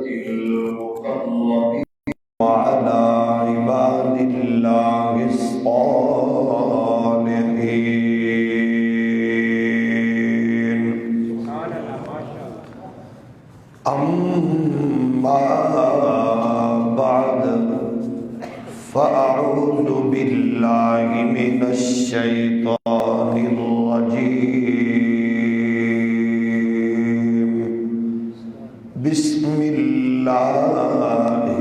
المقربين وعلى عباد الله الصالحين. أما بعد فأعوذ بالله من الشيطان الرجيم. بسم الله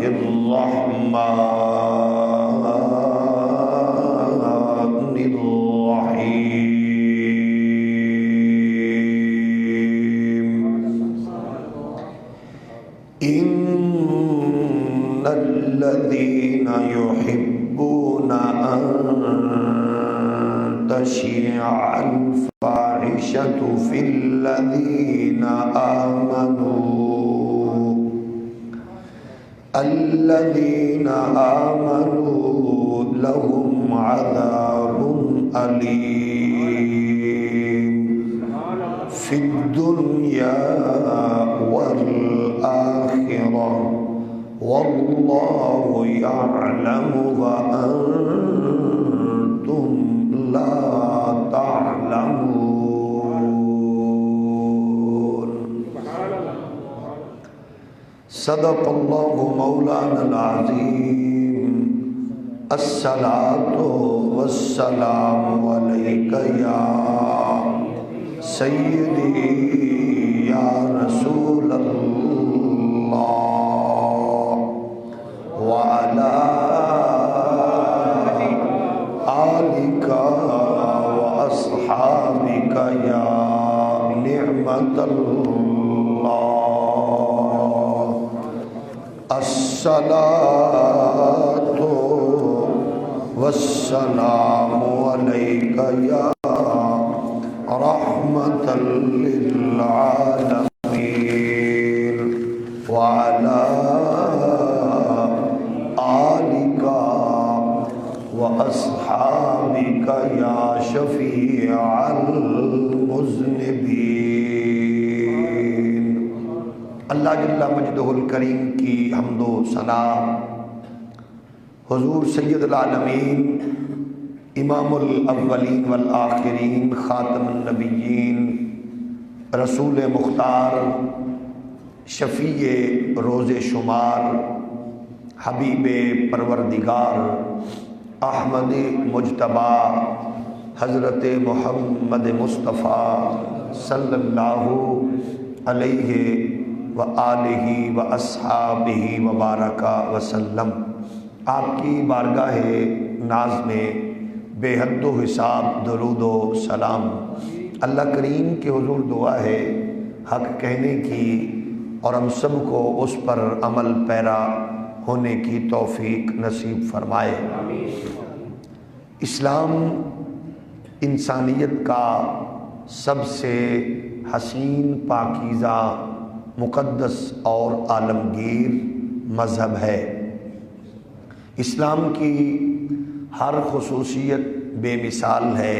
الرحمن الرحيم. إن الذين يحبون أن تشيع الفاحشة في الذين آمنوا لهم عذاب أليم في الدنيا والآخرة والله يعلم وأنتم لا تعلمون. صدق الله مولانا العظيم. الصلاة والسلام عليك يا سيدي يا رسول الله وعلى آلك وأصحابك يا نعمة الله. الصلاة والسلام عليك يا رحمة للعالمين وعلى آلك وأصحابك يا شفيع المذنبين. اللہ جل مجدہ الکریم کی حمد و ثنا حضور سید العالمین امام الاولین والآخرین خاتم النبیین رسول مختار شفیع روز شمار حبیب پروردگار احمد مجتبی حضرت محمد مصطفیٰ صلی اللہ علیہ وآلہ واصحابہ وبارک وسلم. آپ کی بارگاہ ناز میں بے حد و حساب درود و سلام. اللہ کریم کے حضور دعا ہے حق کہنے کی اور ہم سب کو اس پر عمل پیرا ہونے کی توفیق نصیب فرمائے. اسلام انسانیت کا سب سے حسین پاکیزہ مقدس اور عالمگیر مذہب ہے. اسلام کی ہر خصوصیت بے مثال ہے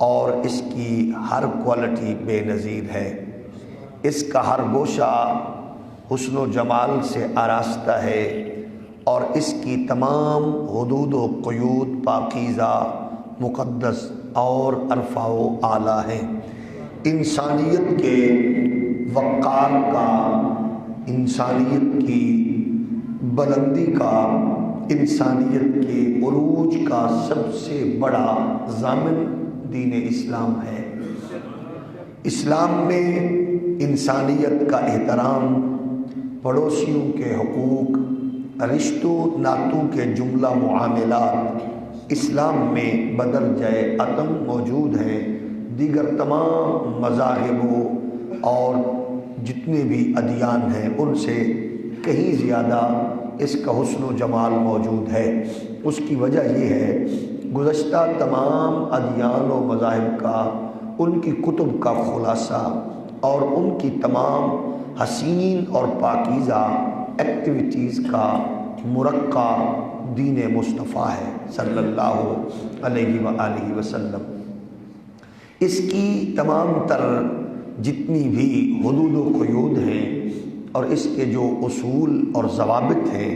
اور اس کی ہر کوالٹی بے نظیر ہے. اس کا ہر گوشہ حسن و جمال سے آراستہ ہے اور اس کی تمام حدود و قیود پاکیزہ مقدس اور عرفہ و اعلیٰ ہیں. انسانیت کے وقار کا، انسانیت کی بلندی کا، انسانیت کے عروج کا سب سے بڑا ضامن دین اسلام ہے. اسلام میں انسانیت کا احترام، پڑوسیوں کے حقوق، رشتوں ناتوں کے جملہ معاملات اسلام میں بدرجہ عدم موجود ہیں. دیگر تمام مذاہب اور جتنے بھی ادیان ہیں ان سے کہیں زیادہ اس کا حسن و جمال موجود ہے. اس کی وجہ یہ ہے گزشتہ تمام ادیان و مذاہب کا، ان کی کتب کا خلاصہ اور ان کی تمام حسین اور پاکیزہ ایکٹیویٹیز کا مرقع دین مصطفیٰ ہے صلی اللہ علیہ وآلہ وسلم. اس کی تمام تر جتنی بھی حدود و قیود ہیں اور اس کے جو اصول اور ضوابط ہیں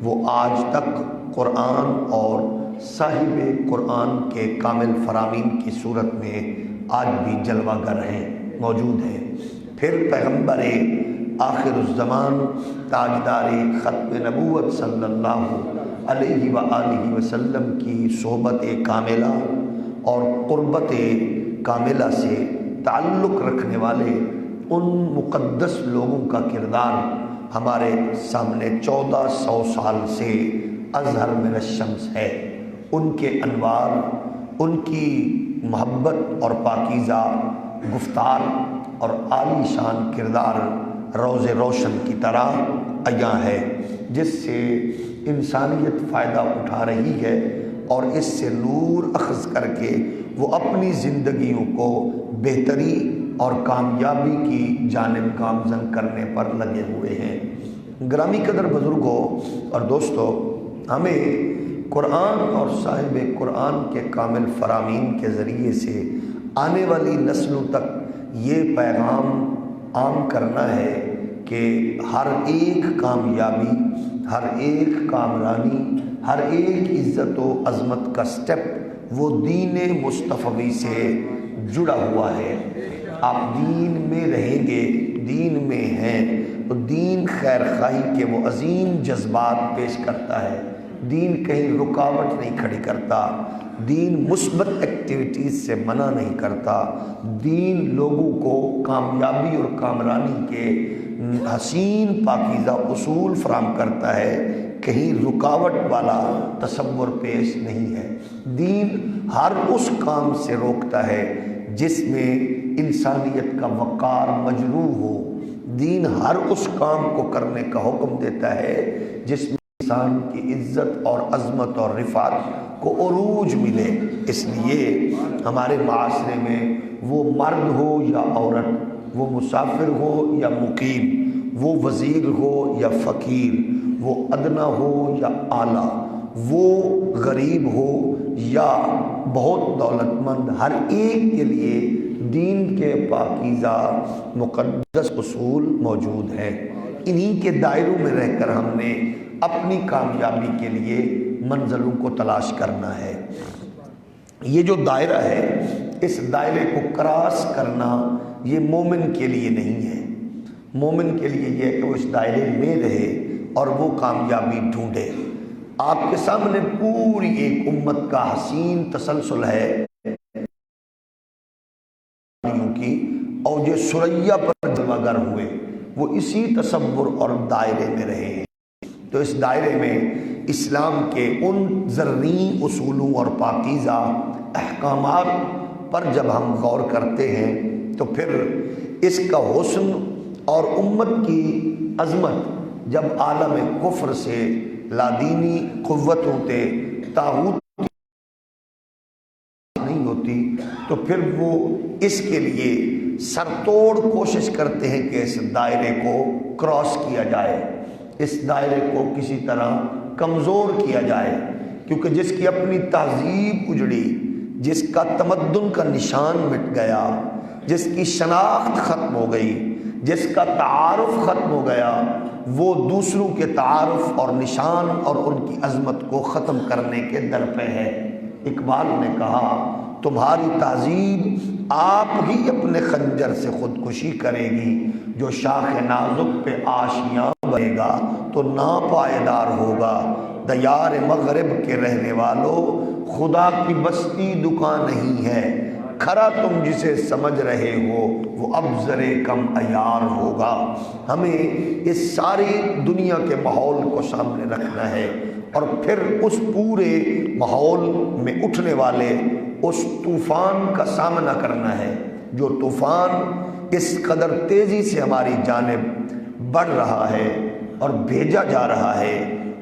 وہ آج تک قرآن اور صاحب قرآن کے کامل فرامین کی صورت میں آج بھی جلوہ گر ہیں، موجود ہیں۔ پھر پیغمبر آخر الزمان تاجدار ختم نبوت صلی اللہ علیہ وآلہ وسلم کی صحبت کاملہ اور قربت کاملہ سے تعلق رکھنے والے ان مقدس لوگوں کا کردار ہمارے سامنے 1400 سال سے اظہر من الشمس ہے۔ ان کے انوار، ان کی محبت اور پاکیزہ گفتار اور عالی شان کردار روز روشن کی طرح عیاں ہے، جس سے انسانیت فائدہ اٹھا رہی ہے اور اس سے نور اخذ کر کے وہ اپنی زندگیوں کو بہتری اور کامیابی کی جانب گامزن کرنے پر لگے ہوئے ہیں۔ گرامی قدر بزرگوں اور دوستو، ہمیں قرآن اور صاحب قرآن کے کامل فرامین کے ذریعے سے آنے والی نسلوں تک یہ پیغام عام کرنا ہے کہ ہر ایک کامیابی، ہر ایک کامرانی، ہر ایک عزت و عظمت کا سٹیپ وہ دین مصطفی سے جڑا ہوا ہے۔ آپ دین میں رہیں گے، دین میں ہیں تو دین خیر خواہی کے وہ عظیم جذبات پیش کرتا ہے۔ دین کہیں رکاوٹ نہیں کھڑی کرتا، دین مثبت ایکٹیویٹیز سے منع نہیں کرتا، دین لوگوں کو کامیابی اور کامرانی کے حسین پاکیزہ اصول فراہم کرتا ہے، کہیں رکاوٹ والا تصور پیش نہیں ہے۔ دین ہر اس کام سے روکتا ہے جس میں انسانیت کا وقار مجروح ہو، دین ہر اس کام کو کرنے کا حکم دیتا ہے جس میں انسان کی عزت اور عظمت اور رفعت کو عروج ملے۔ اس لیے ہمارے معاشرے میں وہ مرد ہو یا عورت، وہ مسافر ہو یا مقیم، وہ وزیر ہو یا فقیر، وہ ادنا ہو یا اعلیٰ، وہ غریب ہو یا بہت دولت مند، ہر ایک کے لیے دین کے پاکیزہ مقدس اصول موجود ہیں۔ انہی کے دائروں میں رہ کر ہم نے اپنی کامیابی کے لیے منزلوں کو تلاش کرنا ہے۔ یہ جو دائرہ ہے، اس دائرے کو کراس کرنا یہ مومن کے لیے نہیں ہے۔ مومن کے لیے یہ کہ وہ اس دائرے میں رہے اور وہ کامیابی ڈھونڈے۔ آپ کے سامنے پوری ایک امت کا حسین تسلسل ہے کی، اور جو سریا پر جلوہ گر ہوئے وہ اسی تصور اور دائرے میں رہے ہیں۔ تو اس دائرے میں اسلام کے ان زرعی اصولوں اور پاکیزہ احکامات پر جب ہم غور کرتے ہیں تو پھر اس کا حسن اور امت کی عظمت جب عالم کفر سے لادینی قوتوں تے طاغوت نہیں ہوتی تو پھر وہ اس کے لیے سرتوڑ کوشش کرتے ہیں کہ اس دائرے کو کراس کیا جائے، اس دائرے کو کسی طرح کمزور کیا جائے، کیونکہ جس کی اپنی تہذیب اجڑی، جس کا تمدن کا نشان مٹ گیا، جس کی شناخت ختم ہو گئی، جس کا تعارف ختم ہو گیا، وہ دوسروں کے تعارف اور نشان اور ان کی عظمت کو ختم کرنے کے در پہ ہے۔ اقبال نے کہا تمہاری تہذیب آپ ہی اپنے خنجر سے خودکشی کرے گی، جو شاخ نازک پہ آشیاں بنے گا تو ناپائیدار ہوگا، دیار مغرب کے رہنے والوں خدا کی بستی دکان نہیں ہے، کھرا تم جسے سمجھ رہے ہو وہ اب ذرے کم عیار ہوگا۔ ہمیں اس ساری دنیا کے ماحول کو سامنے رکھنا ہے اور پھر اس پورے ماحول میں اٹھنے والے اس طوفان کا سامنا کرنا ہے، جو طوفان اس قدر تیزی سے ہماری جانب بڑھ رہا ہے اور بھیجا جا رہا ہے،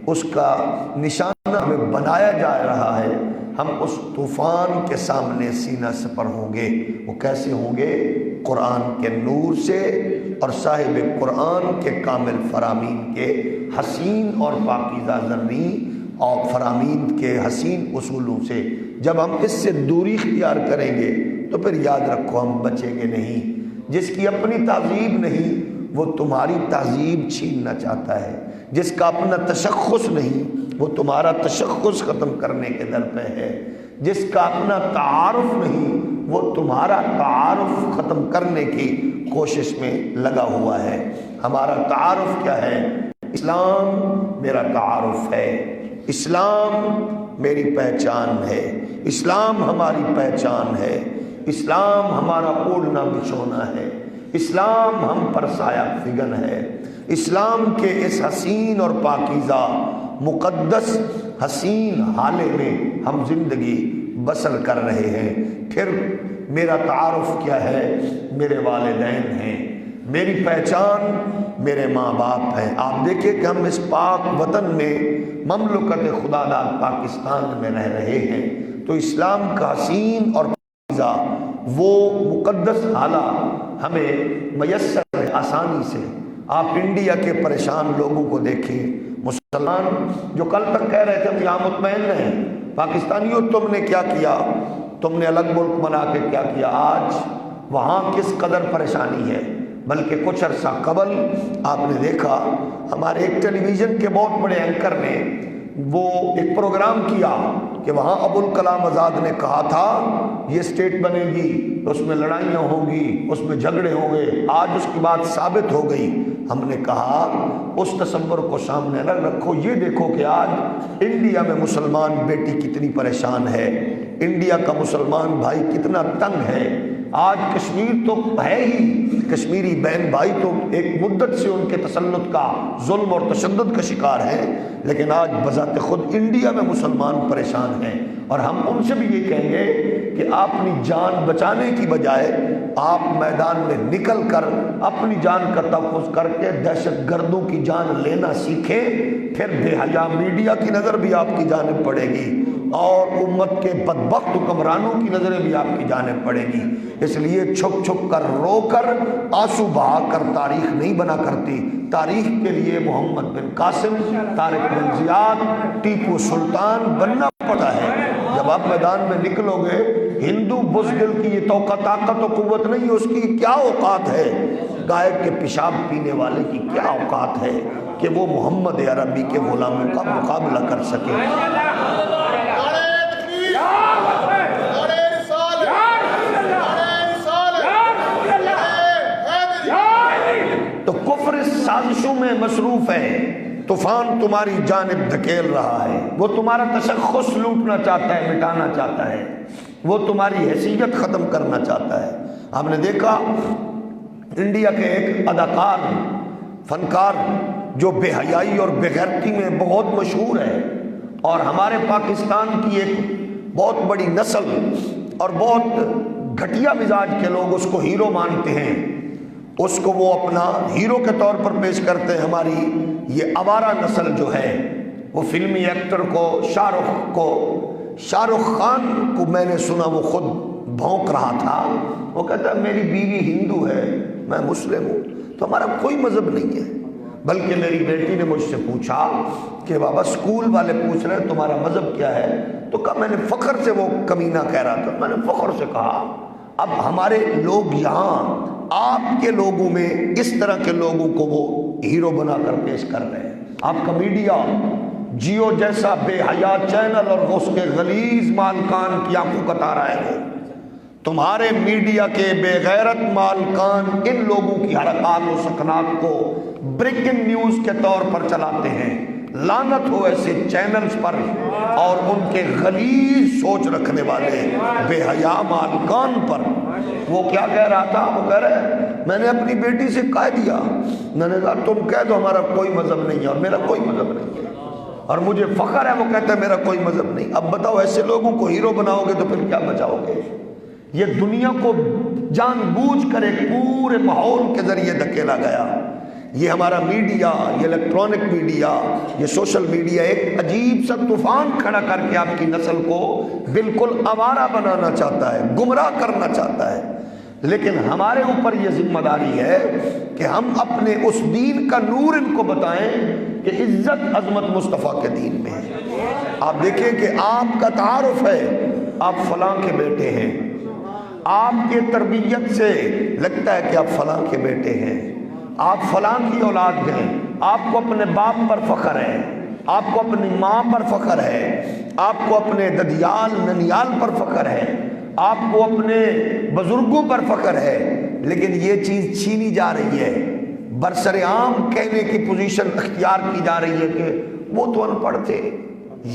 اس کا نشانہ ہمیں بنایا جا رہا ہے۔ ہم اس طوفان کے سامنے سینہ سپر ہوں گے۔ وہ کیسے ہوں گے؟ قرآن کے نور سے اور صاحب قرآن کے کامل فرامین کے حسین اور پاکیزہ زرعی اور فرامین کے حسین اصولوں سے جب ہم اس سے دوری اختیار کریں گے تو پھر یاد رکھو ہم بچیں گے نہیں۔ جس کی اپنی تہذیب نہیں وہ تمہاری تہذیب چھیننا چاہتا ہے۔ جس کا اپنا تشخص نہیں وہ تمہارا تشخص ختم کرنے کے در پہ ہے۔ جس کا اپنا تعارف نہیں وہ تمہارا تعارف ختم کرنے کی کوشش میں لگا ہوا ہے۔ ہمارا تعارف کیا ہے؟ اسلام میرا تعارف ہے، اسلام میری پہچان ہے، اسلام ہماری پہچان ہے، اسلام ہمارا اوڑھنا بچھونا ہے، اسلام ہم پر سایہ فگن ہے۔ اسلام کے اس حسین اور پاکیزہ مقدس حسین حالے میں ہم زندگی بسر کر رہے ہیں۔ پھر میرا تعارف کیا ہے؟ میرے والدین ہیں، میری پہچان میرے ماں باپ ہیں۔ آپ دیکھیں کہ ہم اس پاک وطن میں مملکت خدا داد پاکستان میں رہ رہے ہیں، تو اسلام کا حسین اور پاکیزہ وہ مقدس حالہ ہمیں میسر ہے آسانی سے۔ آپ انڈیا کے پریشان لوگوں کو دیکھیں، مسلمان جو کل تک کہہ رہے تھے ہم یہاں مطمئن ہیں، پاکستانیوں تم نے کیا کیا، تم نے الگ ملک بنا کے کیا کیا، آج وہاں کس قدر پریشانی ہے۔ بلکہ کچھ عرصہ قبل آپ نے دیکھا ہمارے ایک ٹیلی ویژن کے بہت بڑے اینکر نے وہ ایک پروگرام کیا کہ وہاں ابوالکلام آزاد نے کہا تھا یہ اسٹیٹ بنے گی، اس میں لڑائیاں ہوں گی، اس میں جھگڑے ہوں گے۔ آج اس کی بات ثابت ہو گئی۔ ہم نے کہا اس تصور کو سامنے نہ رکھو، یہ دیکھو کہ آج انڈیا میں مسلمان بیٹی کتنی پریشان ہے، انڈیا کا مسلمان بھائی کتنا تنگ ہے۔ آج کشمیر تو ہے ہی، کشمیری بہن بھائی تو ایک مدت سے ان کے تسلط کا ظلم اور تشدد کا شکار ہیں، لیکن آج بذات خود انڈیا میں مسلمان پریشان ہیں۔ اور ہم ان سے بھی یہ کہیں گے کہ اپنی جان بچانے کی بجائے آپ میدان میں نکل کر اپنی جان کا تحفظ کر کے دہشت گردوں کی جان لینا سیکھیں، پھر بے حیا میڈیا کی نظر بھی آپ کی جانب پڑے گی اور امت کے بدبخت حکمرانوں کی نظریں بھی آپ کی جانب پڑے گی۔ اس لیے چھپ چھپ کر رو کر آنسو بہا کر تاریخ نہیں بنا کرتی۔ تاریخ کے لیے محمد بن قاسم، طارق بن زیاد، ٹیپو سلطان بننا پڑتا ہے۔ جب آپ میدان میں نکلو گے، ہندو بزدل کی یہ توقع طاقت و قوت نہیں، اس کی کیا اوقات ہے، گائے کے پیشاب پینے والے کی کیا اوقات ہے کہ وہ محمد عربی کے غلاموں کا مقابلہ کر سکے۔ تو کفر اس سازشوں میں مصروف ہے، طوفان تمہاری جانب دھکیل رہا ہے، وہ تمہارا تشخص لوٹنا چاہتا ہے، مٹانا چاہتا ہے، وہ تمہاری حیثیت ختم کرنا چاہتا ہے۔ ہم نے دیکھا انڈیا کے ایک اداکار، فنکار جو بے حیائی اور بے غیرتی میں بہت مشہور ہے، اور ہمارے پاکستان کی ایک بہت بڑی نسل اور بہت گھٹیا مزاج کے لوگ اس کو ہیرو مانتے ہیں، اس کو وہ اپنا ہیرو کے طور پر پیش کرتے ہیں۔ ہماری یہ آوارہ نسل جو ہے، وہ فلمی ایکٹر کو شاہ رخ خان کو میں نے سنا وہ خود بھونک رہا تھا، وہ کہتا ہے میری بیوی ہندو ہے، میں مسلم ہوں، تو ہمارا کوئی مذہب نہیں ہے۔ بلکہ میری بیٹی نے مجھ سے پوچھا کہ بابا اسکول والے پوچھ رہے ہیں تمہارا مذہب کیا ہے، تو کہا میں نے فخر سے، وہ کمینہ کہہ رہا تھا، میں نے فخر سے کہا اب ہمارے لوگ یہاں آپ کے لوگوں میں اس طرح کے لوگوں کو وہ ہیرو بنا کر پیش کر رہے ہیں۔ آپ کا میڈیا جیو جیسا بے حیا چینل اور اس کے غلیظ مالکان کی آنکھوں کا تارا ہے، وہ تمہارے میڈیا کے بے غیرت مالکان ان لوگوں کی حرکات و سکنات کو بریکنگ نیوز کے طور پر چلاتے ہیں۔ لعنت ہو ایسے چینلز پر اور ان کے غلیظ سوچ رکھنے والے بے حیا مالکان پر۔ وہ کیا کہہ رہا تھا؟ وہ کہہ رہے میں نے اپنی بیٹی سے کہہ دیا، میں نے کہا تم کہہ دو ہمارا کوئی مذہب نہیں ہے اور میرا کوئی مذہب نہیں ہے، اور مجھے فخر ہے، وہ کہتا ہے میرا کوئی مذہب نہیں۔ اب بتاؤ ایسے لوگوں کو ہیرو بناؤ گے تو پھر کیا بچاؤ گے؟ یہ دنیا کو جان بوجھ کر ایک پورے ماحول کے ذریعے دھکیلا گیا۔ یہ ہمارا میڈیا، یہ الیکٹرانک میڈیا، یہ سوشل میڈیا ایک عجیب سا طوفان کھڑا کر کے آپ کی نسل کو بالکل آوارہ بنانا چاہتا ہے، گمراہ کرنا چاہتا ہے۔ لیکن ہمارے اوپر یہ ذمہ داری ہے کہ ہم اپنے اس دین کا نور ان کو بتائیں کہ عزت عظمت مصطفیٰ کے دین میں ہے۔ آپ دیکھیں کہ آپ کا تعارف ہے، آپ فلاں کے بیٹے ہیں، آپ کے تربیت سے لگتا ہے کہ آپ فلاں کے بیٹے ہیں، آپ فلاں کی اولاد ہیں، آپ کو اپنے باپ پر فخر ہے، آپ کو اپنی ماں پر فخر ہے، آپ کو اپنے ددیال ننیال پر فخر ہے، آپ کو اپنے بزرگوں پر فخر ہے، لیکن یہ چیز چھینی جا رہی ہے، برسر عام کہنے کی پوزیشن اختیار کی جا رہی ہے کہ وہ تو ان پڑھ تھے۔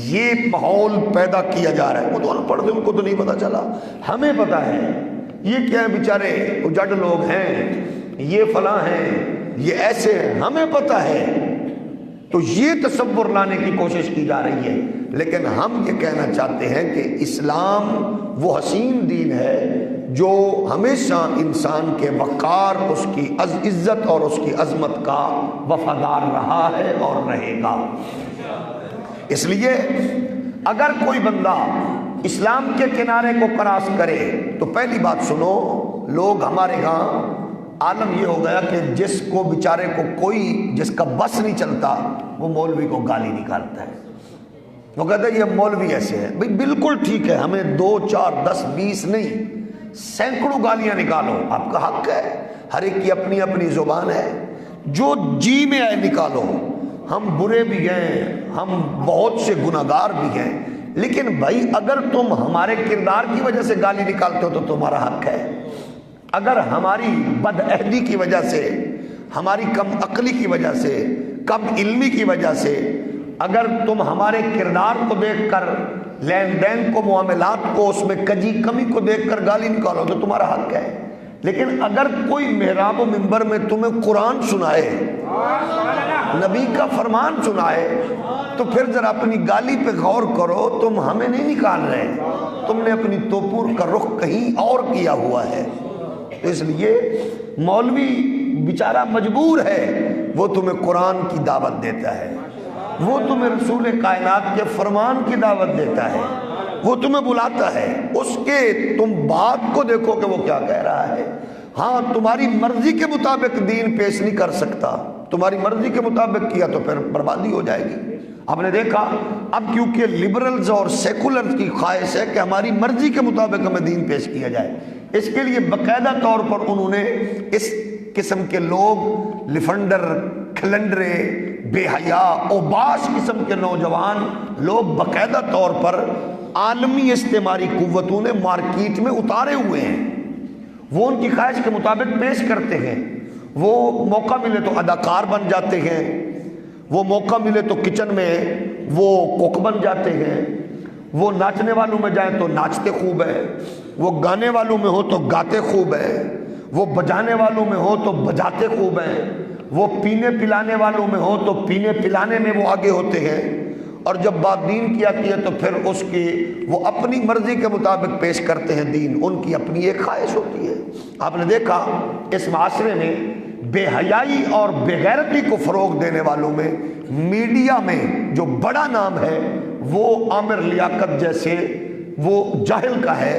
یہ ماحول پیدا کیا جا رہا ہے، وہ تو ان پڑھ تھے، ان کو تو نہیں پتا چلا، ہمیں پتا ہے۔ یہ کیا بیچارے اجڑ لوگ ہیں، یہ فلاں ہیں، یہ ایسے ہیں، ہمیں پتا ہے۔ تو یہ تصور لانے کی کوشش کی جا رہی ہے، لیکن ہم یہ کہنا چاہتے ہیں کہ اسلام وہ حسین دین ہے جو ہمیشہ انسان کے وقار، اس کی عزت اور اس کی عظمت کا وفادار رہا ہے اور رہے گا۔ اس لیے اگر کوئی بندہ اسلام کے کنارے کو کراس کرے تو پہلی بات سنو، لوگ ہمارے ہاں عالم یہ ہو گیا کہ جس کو بیچارے کو کوئی جس کا بس نہیں چلتا وہ مولوی کو گالی نکالتا ہے، وہ کہتا ہے یہ مولوی ایسے ہے۔ بھئی بالکل ٹھیک ہے، ہمیں 2 4 10 20 نہیں، سینکڑوں گالیاں نکالو، آپ کا حق ہے، ہر ایک کی اپنی اپنی زبان ہے، جو جی میں آئے نکالو۔ ہم برے بھی ہیں، ہم بہت سے گناہگار بھی ہیں، لیکن بھائی اگر تم ہمارے کردار کی وجہ سے گالی نکالتے ہو تو تمہارا حق ہے۔ اگر ہماری بد عہدی کی وجہ سے، ہماری کم عقلی کی وجہ سے، کم علمی کی وجہ سے اگر تم ہمارے کردار کو دیکھ کر، لین دین کو، معاملات کو، اس میں کجی کمی کو دیکھ کر گالی نکالو تو تمہارا حق ہے۔ لیکن اگر کوئی محراب و منبر میں تمہیں قرآن سنائے، نبی کا فرمان سنائے، تو پھر ذرا اپنی گالی پہ غور کرو، تم ہمیں نہیں نکال رہے، تم نے اپنی توپور کا رخ کہیں اور کیا ہوا ہے۔ اس لیے مولوی بیچارہ مجبور ہے، وہ تمہیں قرآن کی دعوت دیتا ہے، وہ تمہیں رسول کائنات کے فرمان کی دعوت دیتا ہے، وہ تمہیں بلاتا ہے، اس کے تم بات کو دیکھو کہ وہ کیا کہہ رہا ہے۔ ہاں تمہاری مرضی کے مطابق دین پیش نہیں کر سکتا، تمہاری مرضی کے مطابق کیا تو پھر بربادی ہو جائے گی۔ آپ نے دیکھا اب کیونکہ لبرلز اور سیکولرز کی خواہش ہے کہ ہماری مرضی کے مطابق ہمیں دین پیش کیا جائے، اس کے لیے باقاعدہ طور پر انہوں نے اس قسم کے لوگ، لفنڈر، کھلنڈرے، بے حیا، اوباش قسم کے نوجوان لوگ باقاعدہ طور پر عالمی استعماری قوتوں نے مارکیٹ میں اتارے ہوئے ہیں، وہ ان کی خواہش کے مطابق پیش کرتے ہیں۔ وہ موقع ملے تو اداکار بن جاتے ہیں، وہ موقع ملے تو کچن میں وہ کوک بن جاتے ہیں، وہ ناچنے والوں میں جائیں تو ناچتے خوب ہے، وہ گانے والوں میں ہو تو گاتے خوب ہے، وہ بجانے والوں میں ہو تو بجاتے خوب ہیں، وہ پینے پلانے والوں میں ہو تو پینے پلانے میں وہ آگے ہوتے ہیں، اور جب بات دین کی آتی ہے تو پھر اس کی وہ اپنی مرضی کے مطابق پیش کرتے ہیں دین، ان کی اپنی ایک خواہش ہوتی ہے۔ آپ نے دیکھا اس معاشرے میں بے حیائی اور بے غیرتی کو فروغ دینے والوں میں میڈیا میں جو بڑا نام ہے وہ عامر لیاقت جیسے وہ جاہل کا ہے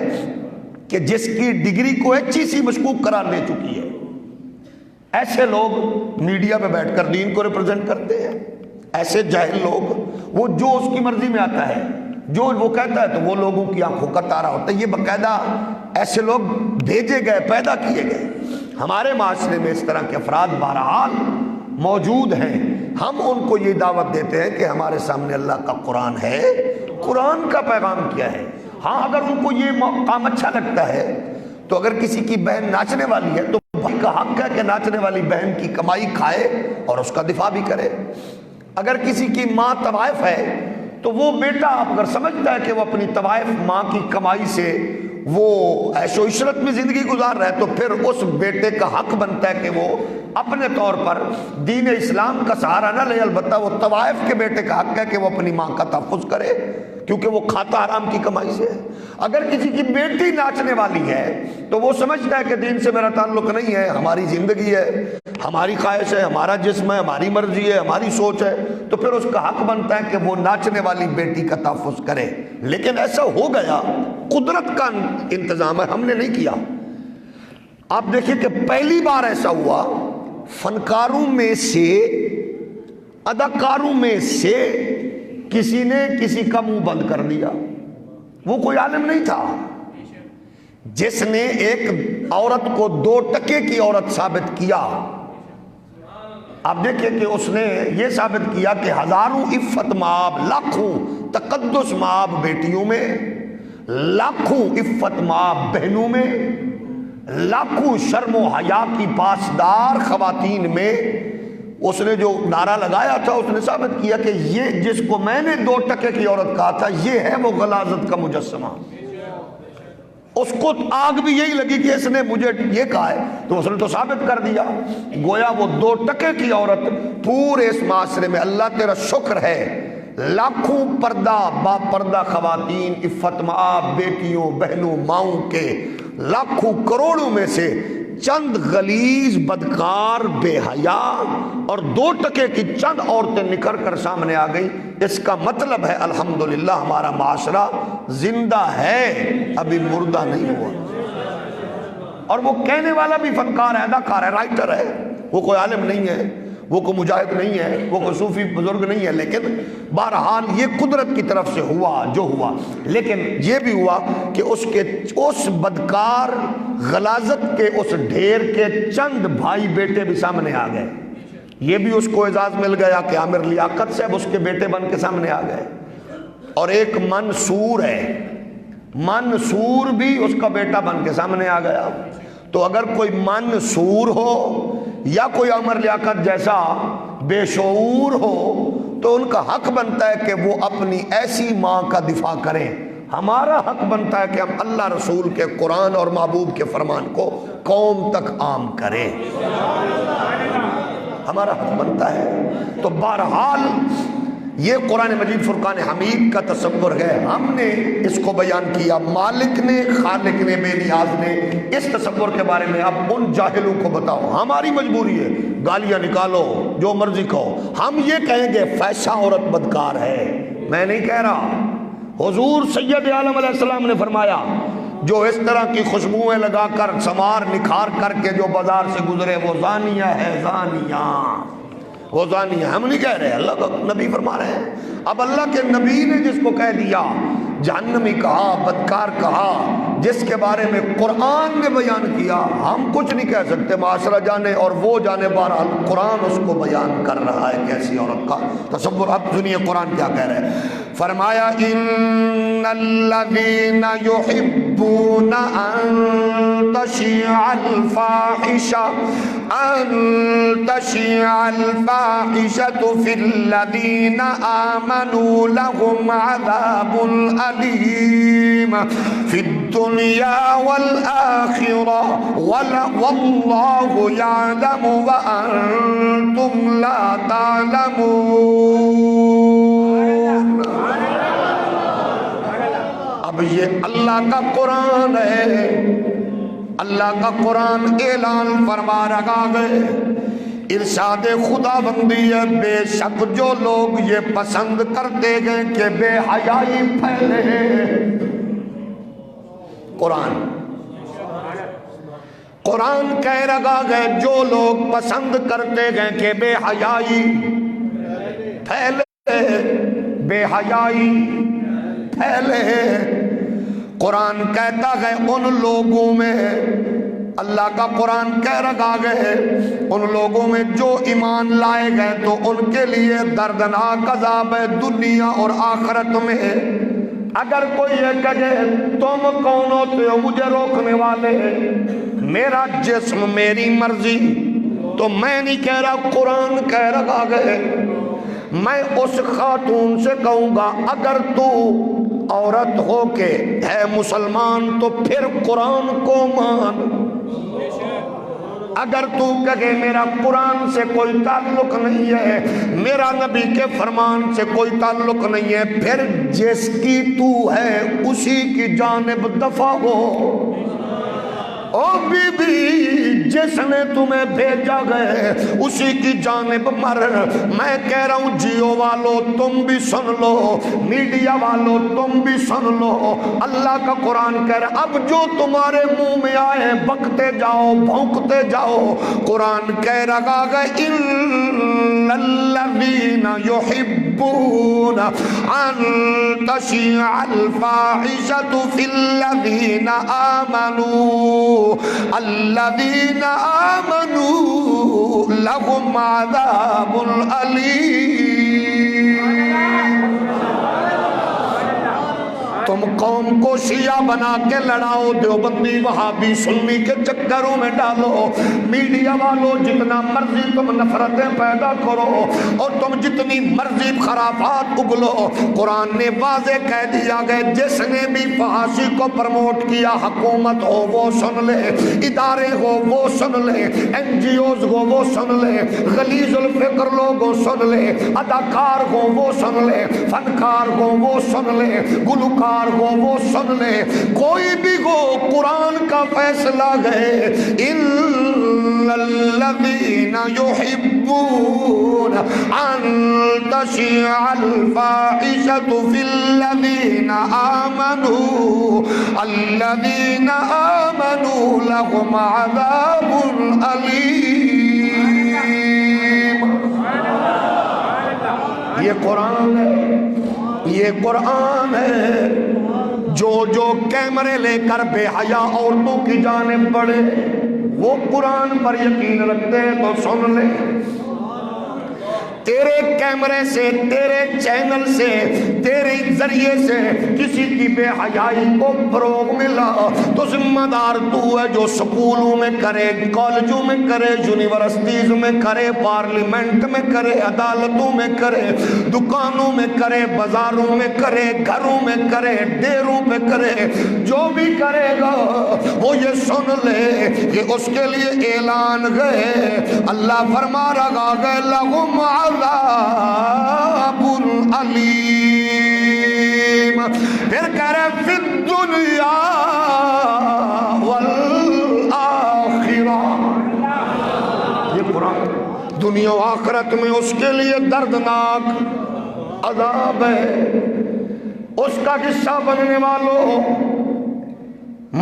کہ جس کی ڈگری کو HEC مشکوک قرار دے چکی ہے۔ ایسے لوگ میڈیا پہ بیٹھ کر دین کو ریپرزینٹ کرتے ہیں، ایسے جاہل لوگ، وہ جو اس کی مرضی میں آتا ہے، جو وہ کہتا ہے تو وہ لوگوں کی آنکھوں کا تارا ہوتا ہے۔ یہ باقاعدہ ایسے لوگ بھیجے گئے، پیدا کیے گئے۔ ہمارے معاشرے میں اس طرح کے افراد بہرحال موجود ہیں، ہم ان کو یہ دعوت دیتے ہیں کہ ہمارے سامنے اللہ کا قرآن ہے، قرآن کا پیغام کیا ہے۔ ہاں اگر ان کو یہ کام اچھا لگتا ہے تو اگر کسی کی بہن ناچنے والی ہے تو بھائی کا حق ہے کہ ناچنے والی بہن کی کمائی کھائے اور اس کا دفاع بھی کرے۔ اگر کسی کی ماں طوائف ہے تو وہ بیٹا اگر سمجھتا ہے کہ وہ اپنی طوائف ماں کی کمائی سے وہ عیش و عشرت میں زندگی گزار رہا ہے تو پھر اس بیٹے کا حق بنتا ہے کہ وہ اپنے طور پر دین اسلام کا سہارا نہ لے، البتہ وہ طوائف کے بیٹے کا حق ہے کہ وہ اپنی ماں کا تحفظ کرے کیونکہ وہ کھاتا حرام کی کمائی سے ہے۔ اگر کسی کی بیٹی ناچنے والی ہے تو وہ سمجھتا ہے کہ دین سے میرا تعلق نہیں ہے، ہماری زندگی ہے، ہماری خواہش ہے، ہمارا جسم ہے، ہماری مرضی ہے، ہماری سوچ ہے، تو پھر اس کا حق بنتا ہے کہ وہ ناچنے والی بیٹی کا تحفظ کرے۔ لیکن ایسا ہو گیا، قدرت کا انتظام ہے، ہم نے نہیں کیا۔ آپ دیکھیں کہ پہلی بار ایسا ہوا، فنکاروں میں سے، اداکاروں میں سے کسی نے کسی کا منہ بند کر دیا۔ وہ کوئی عالم نہیں تھا، جس نے ایک عورت کو 2 ٹکے کی عورت ثابت کیا آپ دیکھیں کہ اس نے یہ ثابت کیا کہ ہزاروں عفت مآب، لاکھوں تقدس مآب بیٹیوں میں، لاکھوں عفت مآب بہنوں میں، لاکھوں شرم و حیا کی پاسدار خواتین میں اس نے جو نعرہ لگایا تھا، اس نے ثابت کیا کہ یہ جس کو میں نے 2 ٹکے کی عورت کہا تھا، یہ ہے وہ غلاظت کا مجسمہ۔ اس کو آگ بھی یہی لگی کہ اس نے مجھے یہ کہا ہے، تو اس نے تو ثابت کر دیا۔ گویا وہ 2 ٹکے کی عورت پورے اس معاشرے میں، اللہ تیرا شکر ہے، لاکھوں پردہ با پردہ خواتین، عفت مآب بیٹیوں بہنوں ماؤں کے لاکھوں کروڑوں میں سے چند غلیظ بدکار بے حیا اور 2 ٹکے کی چند عورتیں نکھر کر سامنے آ گئی۔ اس کا مطلب ہے الحمدللہ ہمارا معاشرہ زندہ ہے، ابھی مردہ نہیں ہوا۔ اور وہ کہنے والا بھی فنکار ہے، اداکار ہے، رائٹر ہے، وہ کوئی عالم نہیں ہے، وہ کوئی مجاہد نہیں ہے، وہ کوئی صوفی بزرگ نہیں ہے، لیکن بہرحال یہ قدرت کی طرف سے ہوا جو ہوا۔ لیکن یہ بھی ہوا کہ اس بدکار غلاظت کے اس ڈھیر کے چند بھائی بیٹے بھی سامنے آ گئے۔ یہ بھی اس کو اعزاز مل گیا کہ عامر لیاقت صاحب اس کے بیٹے بن کے سامنے آ گئے۔ اور ایک منصور ہے، منصور بھی اس کا بیٹا بن کے سامنے آ گیا۔ تو اگر کوئی منصور ہو یا کوئی عامر لیاقت جیسا بے شعور ہو تو ان کا حق بنتا ہے کہ وہ اپنی ایسی ماں کا دفاع کریں۔ ہمارا حق بنتا ہے کہ ہم اللہ رسول کے قرآن اور محبوب کے فرمان کو قوم تک عام کریں، ہمارا حق بنتا ہے۔ تو بہرحال یہ قرآن مجید فرقان حمید کا تصور ہے، ہم نے اس کو بیان کیا، مالک نے، خالق نے، بے نیاز نے۔ اس تصور کے بارے میں اب ان جاہلوں کو بتاؤ، ہماری مجبوری ہے، گالیاں نکالو جو مرضی کہو، ہم یہ کہیں گے فیشا عورت بدکار ہے، میں نہیں کہہ رہا۔ حضور سید عالم علیہ السلام نے فرمایا جو اس طرح کی خوشبوئیں لگا کر سمار نکھار کر کے جو بازار سے گزرے وہ زانیہ ہے، زانیہ، وہ زانی ہے۔ ہم نہیں کہہ رہے، اللہ کا نبی فرما رہے ہیں۔ اب اللہ کے نبی نے جس کو کہہ دیا جہنمی کہا، بدکار کہا، جس کے بارے میں قرآن نے بیان کیا، ہم کچھ نہیں کہہ سکتے، معاشرہ جانے اور وہ جانے، بہرحال قرآن اس کو بیان کر رہا ہے کیسی عورت کا تصور۔ اب سنیے قرآن کیا کہہ رہے ہیں۔ فرمایا ان الذین یحبون ان تشیع الفاحشہ فی الذین آمنوا لهم عذاب علیم فی الدنیا والآخرہ واللہ یعلم وانتم لا تعلمون۔ اب یہ اللہ کا قرآن ہے، اللہ کا قرآن اعلان فرما رہا ہے، ارشاد خدا بندی ہے، بے شک جو لوگ یہ پسند کرتے گئے کہ بے حیائی پھیلے، قرآن کہہ رہا ہے جو لوگ پسند کرتے گئے کہ بے حیائی پھیلے، بے حیائی پھیلے، قرآن کہتا ہے ان لوگوں میں، اللہ کا قرآن کہہ رہا ہے ان لوگوں میں جو ایمان لائے گئے تو ان کے لیے دردناک عذاب ہے دنیا اور آخرت میں۔ اگر کوئی یہ کہے تم کون ہوتے ہو مجھے روکنے والے، میرا جسم میری مرضی، تو میں نہیں کہہ رہا، قرآن کہہ رہا ہے۔ میں اس خاتون سے کہوں گا اگر تو عورت ہو کے ہے مسلمان تو پھر قرآن کو مان، اگر تو کہے میرا قرآن سے کوئی تعلق نہیں ہے، میرا نبی کے فرمان سے کوئی تعلق نہیں ہے، پھر جس کی تو ہے اسی کی جانب دفع ہو۔ او بی بی جس نے تمہیں بھیجا گئے اسی کی جانب مر۔ میں کہہ رہا ہوں جیو والو تم بھی سن لو، میڈیا والو تم بھی سن لو، اللہ کا قرآن کہہ رہا اب جو تمہارے منہ میں آئے بکتے جاؤ، بھونکتے جاؤ۔ قرآن کہہ رہا ہے ان الذین يحبون أن تشيع الفاحشة في الذين آمنوا لهم عذاب أليم۔ تم قوم کو شیعہ بنا کے لڑاؤ، دیوبندی وہابی سنی کے چکروں میں ڈالو، میڈیا والوں جتنا مرضی تم نفرتیں پیدا کرو اور تم جتنی مرضی خرافات اگلو، قرآن نے واضح کہہ دیا گیا جس نے بھی فحاشی کو پروموٹ کیا، حکومت ہو وہ سن لے، ادارے ہو وہ سن لے، این جی اوز ہو وہ سن لے، غلیظ الفکر لوگ ہو سن لے، اداکار ہو وہ سن لے، فنکار ہو وہ سن لے، گلوکار ہو وہ سن لے، کوئی بھی ہو قرآن کا فیصلہ ہے ان الذین یحبون ان تشیع الفاحشۃ فی الذین آمنوا لهم عذاب علیم۔ یہ قرآن ہے، یہ قرآن ہے۔ جو کیمرے لے کر بے حیا عورتوں کی جانب بڑھے وہ قرآن پر یقین رکھتے ہیں تو سن لے، تیرے کیمرے سے، تیرے چینل سے، تیرے ذریعے سے کسی کی بے حیائی کو فروغ ملا تو ذمہ دار تو ہے، جو سکولوں میں کرے، کالجوں میں کرے، یونیورسٹیز میں کرے، پارلیمنٹ میں کرے، عدالتوں میں کرے، دکانوں میں کرے، بازاروں میں کرے، گھروں میں کرے، ڈیروں پہ کرے، جو بھی کرے گا وہ یہ سن لے کہ اس کے لیے اعلان گئے، اللہ فرما رہا گئے لہم عذاب علیم۔ پھر کہہ رہے فی الدنیا والآخرہ، یہ قرآن دنیا و آخرت میں اس کے لیے دردناک عذاب ہے۔ اس کا حصہ بننے والوں،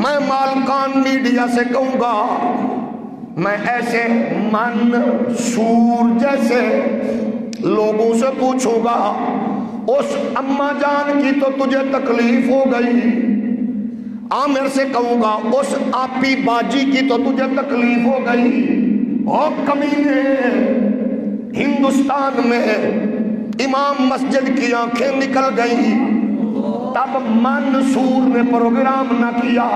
میں مالکان میڈیا سے کہوں گا، میں ایسے منصور جیسے لوگوں سے پوچھوں گا، اس اماں جان کی تو تجھے تکلیف ہو گئی، عامر سے کہوں گا اس آپی باجی کی تو تجھے تکلیف ہو گئی، اور کمینے ہندوستان میں امام مسجد کی آنکھیں نکل گئی، تب منصور نے پروگرام نہ کیا،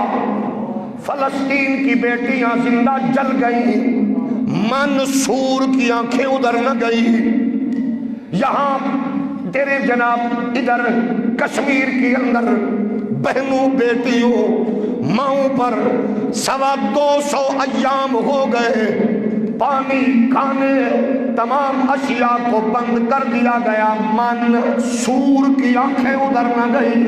فلسطین کی بیٹیاں زندہ جل گئیں، منصور کی آنکھیں ادھر نہ گئی، یہاں تیرے جناب ادھر کشمیر کے اندر بہنوں بیٹیوں ماؤں پر 250 ایام ہو گئے، پانی کھانے تمام اشیاء کو بند کر دیا گیا، منصور کی آنکھیں ادھر نہ گئی،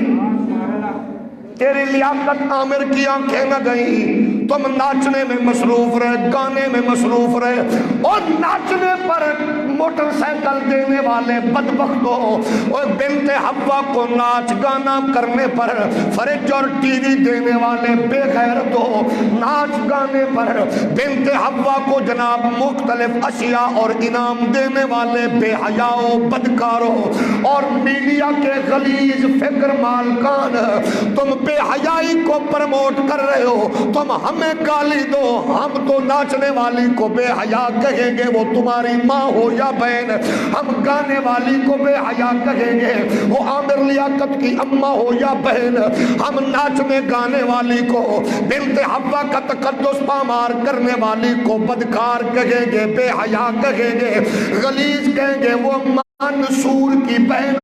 تیری لیاقت عامر کی آنکھیں نہ گئی، تم ناچنے میں مصروف رہے، گانے میں مصروف رہے، اور ناچنے پر موٹر سائیکل دینے والے بدبختوں، اور بنت حوا کو ناچ گانا کرنے پر فریج اور ٹی وی دینے والے بے غیرتوں، ناچ گانے پر بنت حوا کو جناب مختلف اشیاء اور انعام دینے والے بے حیاؤں، بدکاروں اور میڈیا کے غلیظ فکر مالکان، تم بے حیائی کو پروموٹ کر رہے ہو، تم ہمیں گالی دو، ہم تو ناچنے والی کو بے حیا کہیں گے، وہ تمہاری ماں ہو یا بہن، ہم گانے والی کو بے حیا کہیں گے، وہ عامر لیاقت کی اماں ہو یا بہن، ہم ناچنے گانے والی کو، بنت حوا کا تقدس پامار کرنے والی کو بدکار کہیں گے، بے حیا کہیں گے، غلیظ کہیں گے، وہ منصور کی بہن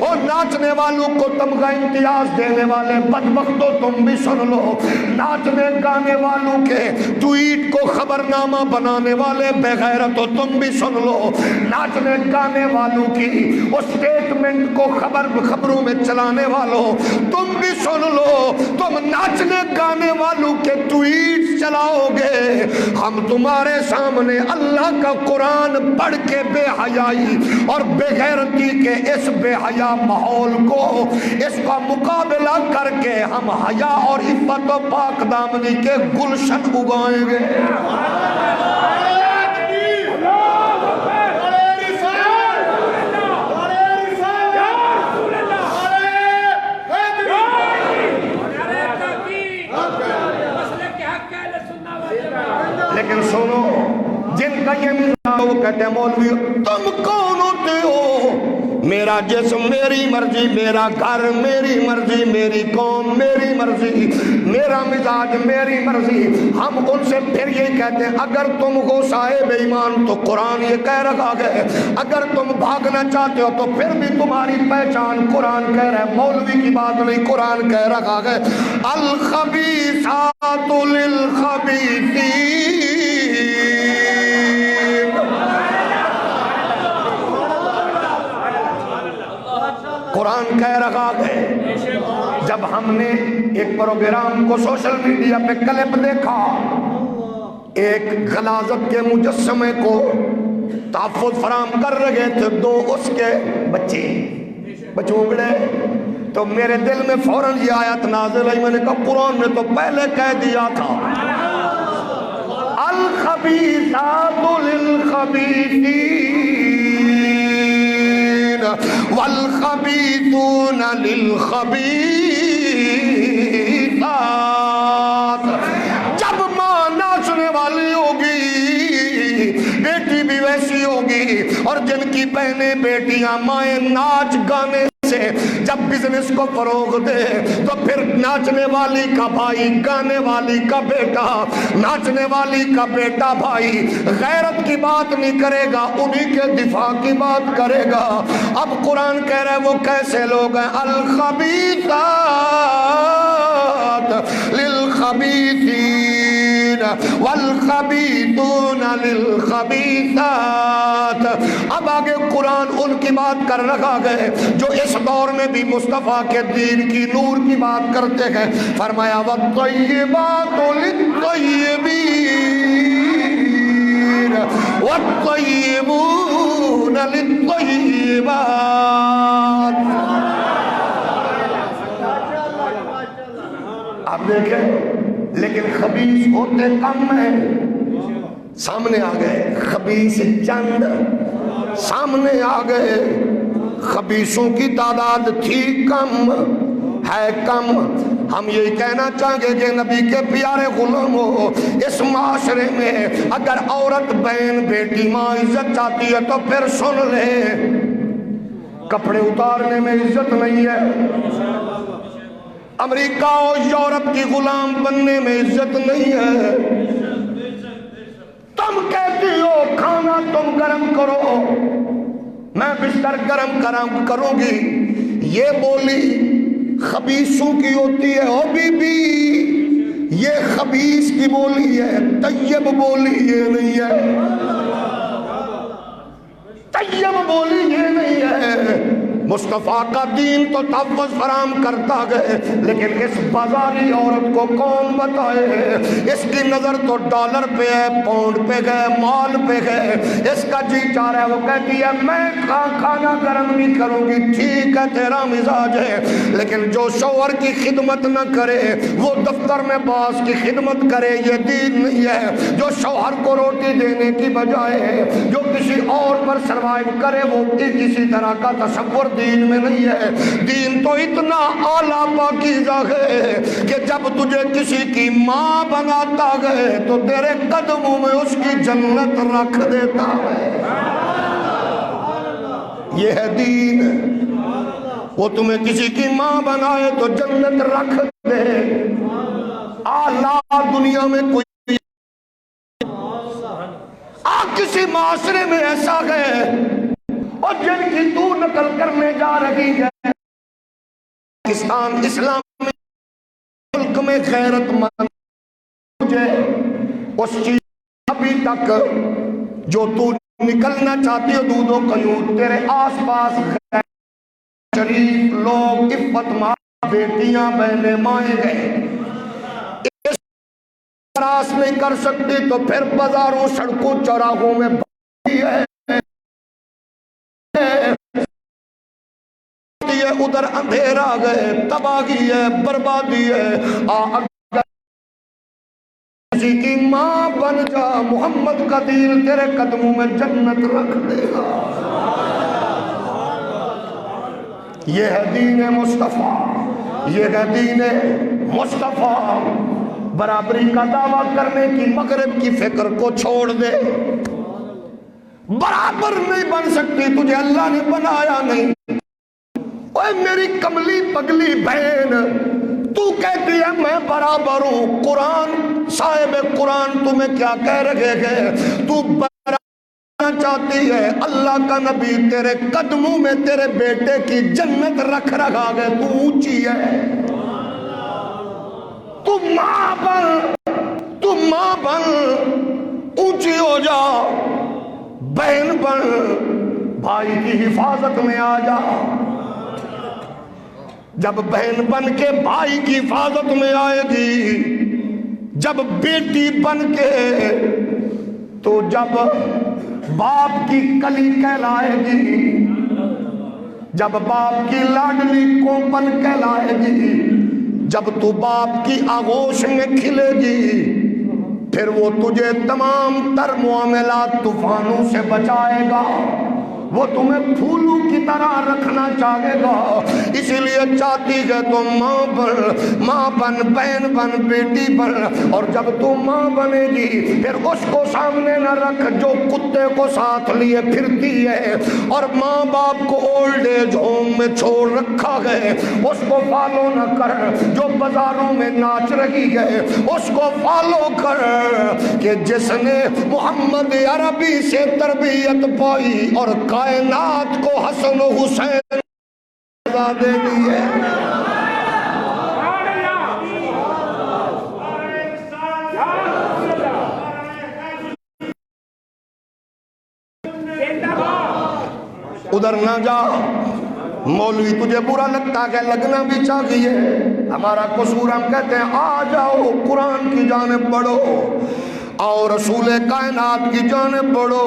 اور ناچنے والوں کو تمغہ امتیاز دینے والے بدبختوں تم بھی سن لو، ناچنے گانے والوں کے ٹویٹ کو خبرنامہ بنانے والے بے غیرتوں تم بھی سن لو، ناچنے گانے والوں کی اس سٹیٹمنٹ کو خبروں میں چلانے والوں تم بھی سن لو، تم ناچنے گانے والوں کے ٹویٹ چلاؤ گے، ہم تمہارے سامنے اللہ کا قرآن پڑھ کے بے حیائی اور بے غیرتی کے اس بے حیا ماحول کو، اس کا مقابلہ کر کے ہم حیا اور عفت و پاک دامنی کے گلشن اگائیں گے۔ لیکن سنو، جن کا یہ مزاج وہ کہتے ہیں مولوی تم کون ہوتے ہو؟ میرا جسم میری مرضی، میرا گھر میری مرضی، میری قوم میری مرضی، میرا مزاج میری مرضی۔ ہم ان سے پھر یہ کہتے ہیں اگر تم ہو صاحب ایمان تو قرآن یہ کہہ رکھا گیا، اگر تم بھاگنا چاہتے ہو تو پھر بھی تمہاری پہچان قرآن کہہ رہا ہے، مولوی کی بات نہیں، قرآن کہہ رکھا گیا الخبیثات للخبیثین۔ قرآن کہہ رہا ہے۔ جب ہم نے ایک پروگرام کو سوشل میڈیا پہ کلپ دیکھا، ایک غلاظت کے مجسمے کو تحفظ فراہم کر رہے تھے دو اس کے بچے بچوگڑے، تو میرے دل میں فوراً یہ آیت نازل ہوئی، میں نے کہا قرآن نے تو پہلے کہہ دیا تھا الخبیثات للخبیثین والخبیثون للخبیثات۔ جب ماں ناچنے والی ہوگی، بیٹی بھی ویسی ہوگی، اور جن کی بہنیں بیٹیاں مائیں ناچ گانے سے جب بزنس کو فروغ دے تو پھر ناچنے والی کا بھائی، گانے والی کا بیٹا، ناچنے والی کا بیٹا بھائی غیرت کی بات نہیں کرے گا، انہی کے دفاع کی بات کرے گا۔ اب قرآن کہہ رہا ہے وہ کیسے لوگ ہیں؟ الخبیثات للخبیثین والخبیثون للخبیثات۔ اب آگے قرآن ان کی بات کر رکھا گئے جو اس دور میں بھی مصطفیٰ کے دین کی نور کی بات کرتے ہیں۔ فرمایا والطیبات للطیبین والطیبون للطیبات۔ آپ دیکھیں، لیکن خبیث ہوتے کم ہیں، سامنے آ گئے خبیث چند، سامنے آ گئے۔ خبیثوں کی تعداد تھی کم، ہے کم۔ ہم یہی کہنا چاہیں گے کہ نبی کے پیارے غلاموں، اس معاشرے میں اگر عورت بہن بیٹی ماں عزت چاہتی ہے تو پھر سن لے، کپڑے اتارنے میں عزت نہیں ہے، امریکہ اور یورپ کی غلام بننے میں عزت نہیں ہے۔ تم کہتی ہو کھانا تم گرم کرو، میں بستر گرم کروں گی، یہ بولی خبیثوں کی ہوتی ہے۔ او بی بی، یہ خبیث کی بولی ہے، طیب بولی یہ نہیں ہے، طیب بولی یہ نہیں ہے۔ مصطفیٰ کا دین تو تحفظ فراہم کرتا گئے، لیکن اس بازاری عورت کو کون بتائے؟ اس کی نظر تو ڈالر پہ ہے، پاؤنڈ پہ گئے، مال پہ گئے، اس کا جی چاہ رہا ہے، وہ کہتی ہے میں کھانا گرم نہیں کروں گی، ٹھیک ہے تیرا مزاج ہے، لیکن جو شوہر کی خدمت نہ کرے وہ دفتر میں باس کی خدمت کرے، یہ دین نہیں ہے۔ جو شوہر کو روٹی دینے کی بجائے جو کسی اور پر سروائیو کرے، وہ کسی طرح کا تصور دین میں نہیں ہے۔ دین تو اتنا اعلیٰ پاکیزہ ہے کہ جب تجھے کسی کی ماں بناتا گئے تو تیرے قدموں میں اس کی جنت رکھ دیتا ہے۔ یہ ہے دین۔ وہ تمہیں کسی کی ماں بنائے تو جنت رکھ دے۔ اعلیٰ دنیا میں کوئی کسی معاشرے میں ایسا ہے، اور جن کی تو نقل کرنے جا رہی ہے، پاکستان اسلامی ملک میں غیرت مند تجھے اس چیز ابھی تک جو تو نکلنا چاہتی ہو دودھ و قیود، تیرے آس پاس غیر شریف لوگ، عفت ماں بیٹیاں بہنیں مائیں گئے، اس راس نہیں کر سکتی تو پھر بازاروں سڑکوں چوراہوں میں بھائی ہے، ادھر اندھیرا گئے، تباہی ہے، بربادی ہے۔ اگر کسی کی ماں بن جا، محمد کا دین تیرے قدموں میں جنت رکھ دے گا۔ یہ ہے دین مصطفیٰ، یہ ہے دین مصطفیٰ۔ برابری کا دعویٰ کرنے کی مغرب کی فکر کو چھوڑ دے. برابر نہیں بن سکتی، تجھے اللہ نے بنایا نہیں. اوے میری کملی پگلی بہن، تو کہتی ہے میں برابر ہوں. قرآن صاحب قرآن تمہیں کیا کہہ رہے گئے؟ تو چاہتی ہے اللہ کا نبی تیرے قدموں میں تیرے بیٹے کی جنت رکھ رہا ہے. تو اونچی ہے، تو ماں بن اونچی ہو جا، بہن بن بھائی کی حفاظت میں آ جا. جب بہن بن کے بھائی کی حفاظت میں آئے گی، جب بیٹی بن کے، تو جب باپ کی کلی کہلائے گی، جب باپ کی لاڈلی کوپن کہلائے گی، جب تو باپ کی آغوش میں کھلے گی، پھر وہ تجھے تمام تر معاملات طوفانوں سے بچائے گا. وہ تمہیں پھولوں کی طرح رکھنا چاہے گا. اسی لیے چاہتی ہے تو ماں بن بہن بن بیٹی بن. اور جب تو ماں بنے گی پھر اس کو سامنے نہ رکھ جو کتے کو ساتھ لیے پھرتی ہے اور ماں باپ کو اولڈ ایج ہوم میں چھوڑ رکھا ہے. اس کو فالو نہ کر. جو بازاروں میں ناچ رہی ہے اس کو فالو کر کہ جس نے محمد عربی سے تربیت پائی اور کائنات کو حسن و حسین دے دی ہے. ادھر نہ جا. مولوی تجھے برا لگتا ہے، لگنا بھی چاہیے. ہمارا قصور ہم کہتے ہیں آ جاؤ قرآن کی جانب بڑھو، آؤ رسول کائنات کی جانب بڑھو،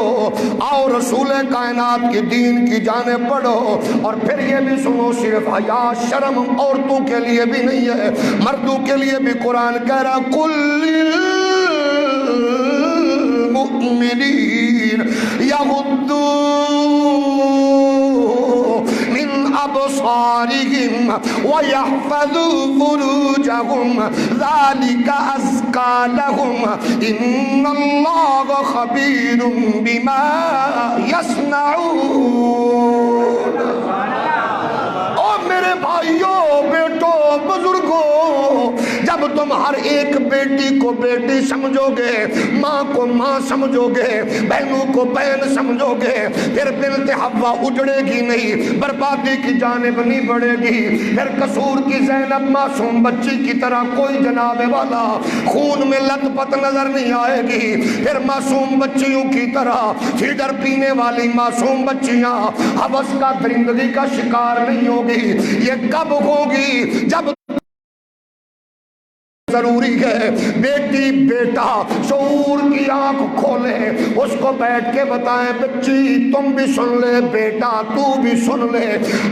آؤ رسول کائنات کی دین کی جانب بڑھو. اور پھر یہ بھی سنو، صرف حیا شرم عورتوں کے لیے بھی نہیں ہے، مردوں کے لیے بھی قرآن کہہ رہا کل للمؤمنین یغضوا من ابصارهم ويحفظوا فروجهم ذلك ازكى لهم ان اللہ خبیر بما یصنعون. او میرے بھائیوں، بیٹوں، بزرگوں، جب تم ہر ایک بیٹی کو بیٹی سمجھو گے، ماں کو ماں سمجھو گے، بہنوں کو بہن سمجھو گے، پھر بنت حوا اجڑے گی نہیں، بربادی کی جانب نہیں بڑھے گی. پھر قصور کی زینب معصوم بچی کی طرح کوئی جناب والا خون میں لت پت نظر نہیں آئے گی. پھر معصوم بچیوں کی طرح فیڈر پینے والی معصوم بچیاں ہوس کا درندگی کا شکار نہیں ہوگی. یہ کب ہوگی؟ جب ضروری ہے بیٹی بیٹا شعور کی آنکھ کھولے، اس کو بیٹھ کے بتائیں بچی تم بھی سن لے، بیٹا تو بھی سن لے.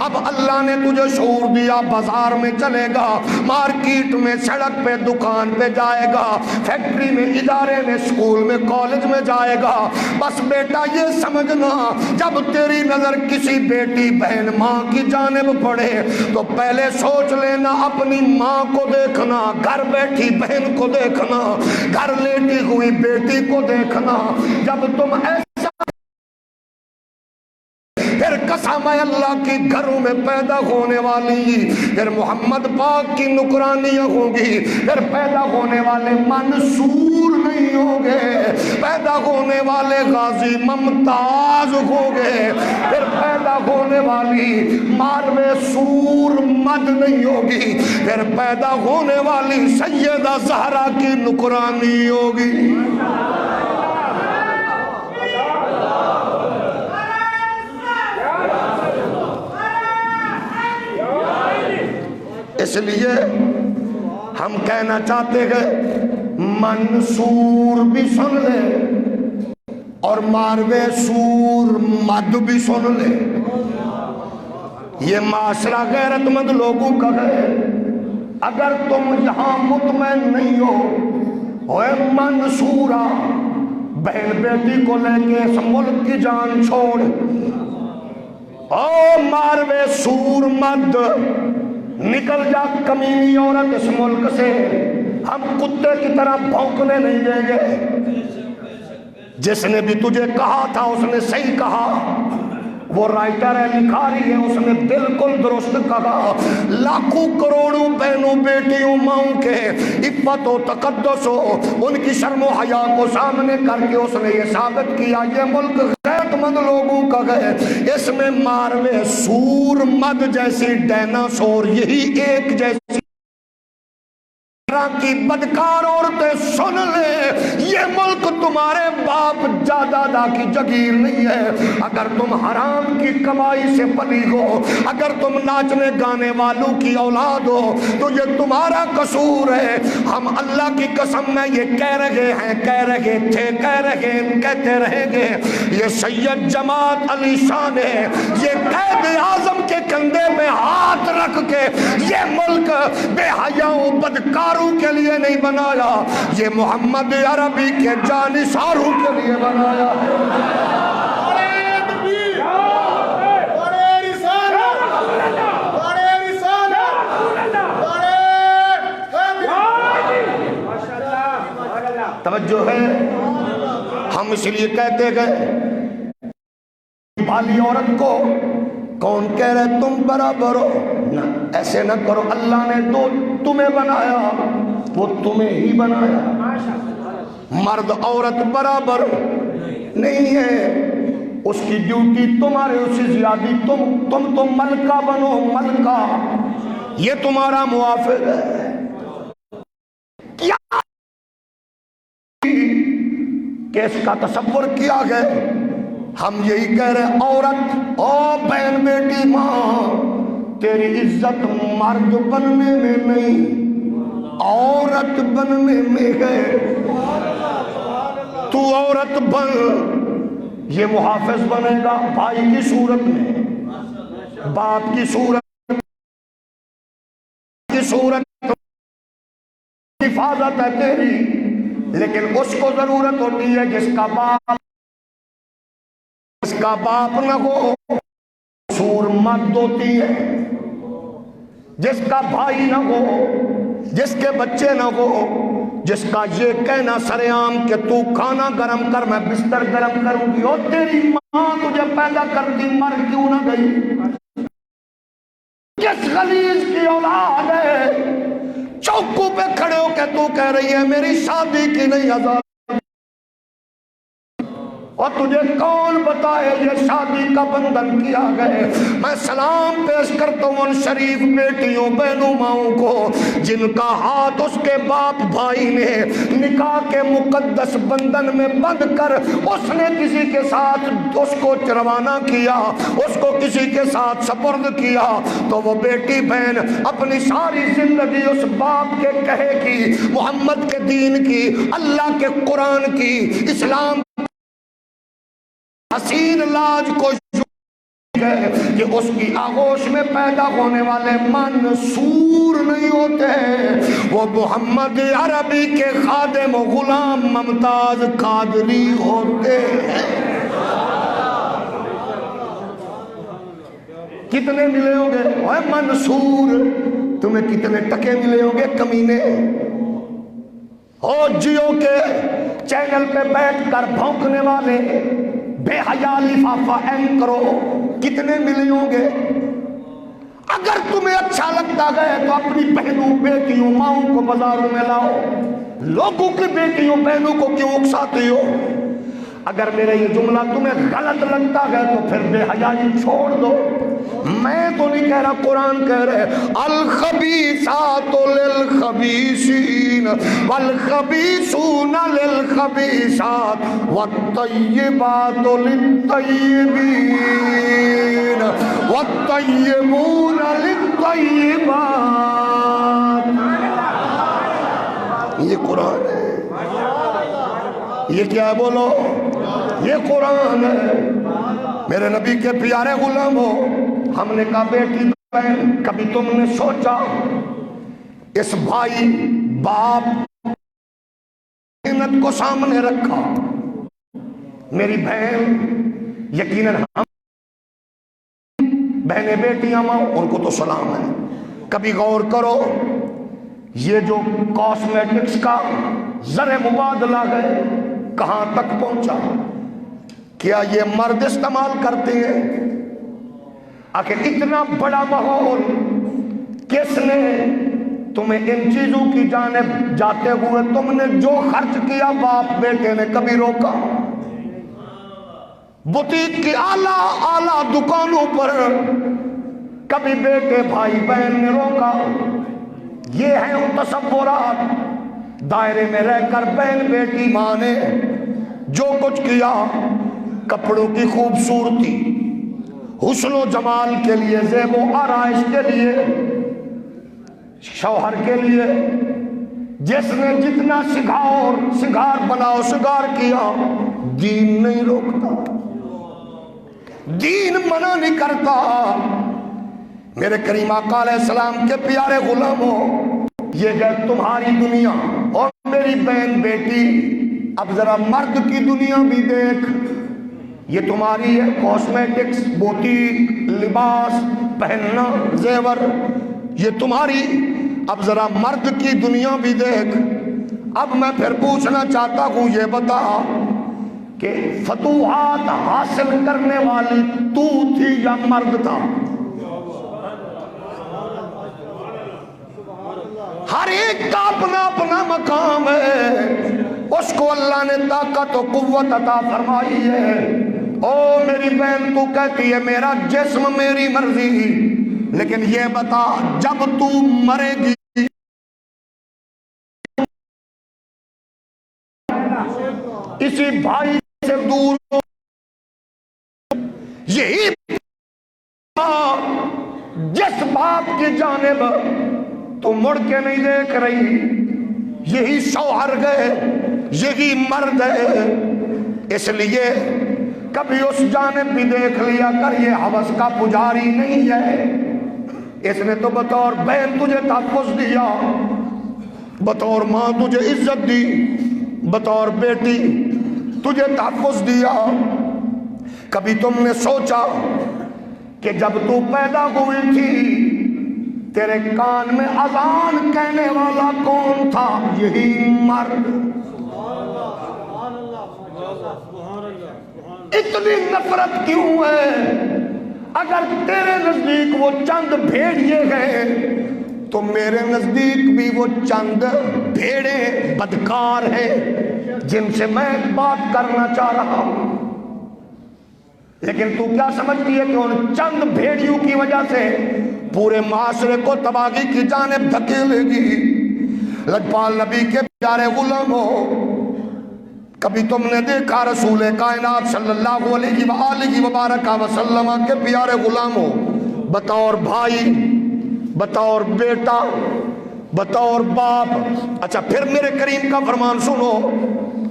اب اللہ نے تجھے شعور دیا، بازار میں چلے گا، مارکیٹ میں، سڑک پہ، دکان پہ جائے گا، فیکٹری میں، ادارے میں، سکول میں، کالج میں جائے گا. بس بیٹا یہ سمجھنا جب تیری نظر کسی بیٹی بہن ماں کی جانب پڑے تو پہلے سوچ لینا اپنی ماں کو دیکھنا، گھر بیٹھی بہن کو دیکھنا، گھر لیٹی ہوئی بیٹی کو دیکھنا. جب تم ایسا پھر قسم ہے اللہ کی گھروں میں پیدا ہونے والی، پھر محمد پاک کی نکرانیاں ہوں گی، پھر پیدا ہونے والے منصور نہیں ہوں گے، پیدا ہونے والے غازی ممتاز ہوں گے، پھر پیدا ہونے والی ماروے سور مد نہیں ہوگی، پھر پیدا ہونے والی سیدہ زہرا کی نکرانی ہوگی. اس لیے ہم کہنا چاہتے ہیں منصور بھی سن لے اور ماروے سور مد بھی سن لے. یہ معاشرہ غیرت مند لوگوں کا ہے. اگر تم یہاں مطمئن نہیں ہو، اے منصورہ بہن بیٹی کو لے کے اس ملک کی جان چھوڑ، او ماروے سور مد نکل جا کمینی عورت اس ملک سے. ہم کتے کی طرح بھونکنے نہیں دیں گے۔ جس نے بھی تجھے کہا تھا اس نے صحیح کہا، وہ رائٹر ہے، لکھاری ہے، اس نے بالکل درست کہا۔ لاکھوں کروڑوں بہنوں بیٹیوں ماؤں کے عفت و تقدس ہو، ان کی شرم و حیا کو سامنے کر کے اس نے یہ ثابت کیا یہ ملک غیرت مند لوگوں کا ہے، اس میں ماروے سور مد جیسی ڈیناسور یہی ایک جیسی کی بدکار عورتیں سن لے، یہ ملک تمہارے باپ جادادا کی جگیر نہیں ہے۔ اگر تم حرام کی کمائی سے پلی ہو، اگر تم ناچنے گانے والوں کی اولاد ہو تو یہ تمہارا قصور ہے۔ ہم اللہ کی قسم میں یہ کہہ رہے ہیں، کہہ رہے تھے، کہہ رہے کہتے رہیں گے، یہ سید جماعت علی شاہ نے یہ قائد اعظم کے کندھے میں ہاتھ رکھ کے یہ ملک بے حیاؤں بدکاروں کے لیے نہیں بنایا، یہ محمد عربی کے جانثاروں کے لیے بنایا۔ توجہ ہے، ہم اس لیے کہتے گئے بالی عورت کو کون کہہ رہے تم برابر ہو؟ نہ، ایسے نہ کرو، اللہ نے تو تمہیں بنایا، وہ تمہیں ہی بنایا۔ مرد عورت برابر نہیں ہے، اس کی ڈیوٹی تمہارے اس سے زیادہ، تم تو ملکہ بنو، ملکہ، یہ تمہارا موافق ہے۔ کیا کہ اس کا تصور کیا گیا؟ ہم یہی کہہ رہے عورت، او بہن بیٹی ماں، تیری عزت مرد بننے میں نہیں، عورت بننے میں ہے۔ تو عورت بن، یہ محافظ بنے گا بھائی کی صورت میں، باپ کی صورت حفاظت ہے تیری، لیکن اس کو ضرورت ہوتی ہے جس کا باپ نہ ہو، سور مرد ہوتی ہے، جس کا بھائی نہ ہو، جس کے بچے نہ ہو، جس کا یہ کہنا سر عام کہ تو کھانا گرم کر میں بستر گرم کروں گی، اور تیری ماں تجھے پیدا کرتی مر کیوں نہ گئی؟ کس غلیظ کی اولاد ہے چوکو پہ کھڑے ہو کے تو کہہ رہی ہے میری شادی کی نہیں آزاد، اور تجھے کون بتائے یہ شادی کا بندھن کیا گئے؟ میں سلام پیش کرتا ہوں ان شریف بیٹیوں بہنوں ماؤں کو جن کا ہاتھ اس کے باپ بھائی نے نکاح کے مقدس بندھن میں بندھ کر اس نے کسی کے ساتھ اس کو روانہ کیا، اس کو کسی کے ساتھ سپرد کیا، تو وہ بیٹی بہن اپنی ساری زندگی اس باپ کے کہے کی، محمد کے دین کی، اللہ کے قرآن کی، اسلام حسین لاج کو کہ اس کی آغوش میں پیدا ہونے والے منصور نہیں ہوتے، وہ محمد عربی کے خادم و غلام ممتاز قادری ہوتے ہیں۔ کتنے ملے ہوں گے اے منصور، تمہیں کتنے ٹکے ملے ہوں گے کمینے؟ اور جیو کے چینل پہ بیٹھ کر بھونکنے والے بے حیا لفافہ اینکرو کتنے ملے ہوں گے؟ اگر تمہیں اچھا لگتا گیا تو اپنی بہنوں بیٹیوں ماؤں کو بازاروں میں لاؤ، لوگوں کی بیٹیوں بہنوں کو کیوں اکساتے ہو؟ اگر میرا یہ جملہ تمہیں غلط لگتا ہے تو پھر بے حیائی چھوڑ دو۔ میں تو نہیں کہہ رہا، قرآن کہہ رہے الخبیثات للخبیثین والخبیثون للخبیثات والطیبات للطیبین والطیبون للطیبات۔ یہ قرآن ہے، یہ کیا ہے بولو؟ یہ قرآن ہے۔ میرے نبی کے پیارے غلام ہو، ہم نے کہا بیٹی بہن کبھی تم نے سوچا اس بھائی باپ محنت کو سامنے رکھا، میری بہن یقیناً ہم بہنیں بیٹیاں ماں ان کو تو سلام ہے، کبھی غور کرو یہ جو کاسمیٹکس کا زر مبادلہ ہے کہاں تک پہنچا؟ کیا یہ مرد استعمال کرتے ہیں؟ آخر اتنا بڑا ماحول کس نے تمہیں ان چیزوں کی جانب جاتے ہوئے تم نے جو خرچ کیا باپ بیٹے نے کبھی روکا؟ بوتیک کی اعلیٰ دکانوں پر کبھی بیٹے بھائی بہن نے روکا؟ یہ ہیں وہ تصورات۔ دائرے میں رہ کر بہن بیٹی ماں نے جو کچھ کیا، کپڑوں کی خوبصورتی، حسن و جمال کے لیے، زیب و آرائش کے لیے، شوہر کے لیے جس نے جتنا سنگار بناؤ سنگار کیا، دین نہیں روکتا، دین منع نہیں کرتا۔ میرے کریم آقا علیہ السلام کے پیارے غلاموں، یہ ہے تمہاری دنیا اور میری بہن بیٹی، اب ذرا مرد کی دنیا بھی دیکھ۔ یہ تمہاری ہے کاسمیٹکس، بوتیک، لباس پہننا، زیور، یہ تمہاری۔ اب ذرا مرد کی دنیا بھی دیکھ۔ اب میں پھر پوچھنا چاہتا ہوں، یہ بتا کہ فتوحات حاصل کرنے والی تو تھی یا مرد تھا؟ ہر ایک کا اپنا اپنا مقام ہے، اس کو اللہ نے طاقت و قوت عطا فرمائی ہے۔ او میری بہن، تو کہتی ہے میرا جسم میری مرضی، لیکن یہ بتا جب تو مرے گی اسی بھائی سے دور، یہی جس باپ کی جانب تو مڑ کے نہیں دیکھ رہی، یہی شوہر گئے، یہی مرد ہے۔ اس لیے کبھی اس جانب بھی دیکھ لیا کر، یہ ہوس کا پجاری نہیں ہے۔ اس نے تو بطور بہن تجھے تحفظ دیا، بطور ماں تجھے عزت دی، بطور بیٹی تجھے تحفظ دیا۔ کبھی تم نے سوچا کہ جب تو پیدا ہوئی تھی تیرے کان میں اذان کہنے والا کون تھا؟ یہی مرد۔ اتنی نفرت کیوں ہے؟ اگر تیرے نزدیک وہ چند بھیڑیے گئے تو میرے نزدیک بھی وہ چند بھیڑے بدکار ہیں جن سے میں بات کرنا چاہ رہا ہوں۔ لیکن تو کیا سمجھتی ہے کہ ان چند بھیڑیوں کی وجہ سے پورے معاشرے کو تباہی کی جانب دھکیلے گی؟ لجپال نبی کے پیارے غلاموں، کبھی تم نے دیکھا رسول کائنات صلی اللہ علیہ وآلہ وبارک وسلم کے پیارے غلاموں، بطور بھائی، بطور بیٹا، بطور باپ؟ اچھا پھر میرے کریم کا فرمان سنو،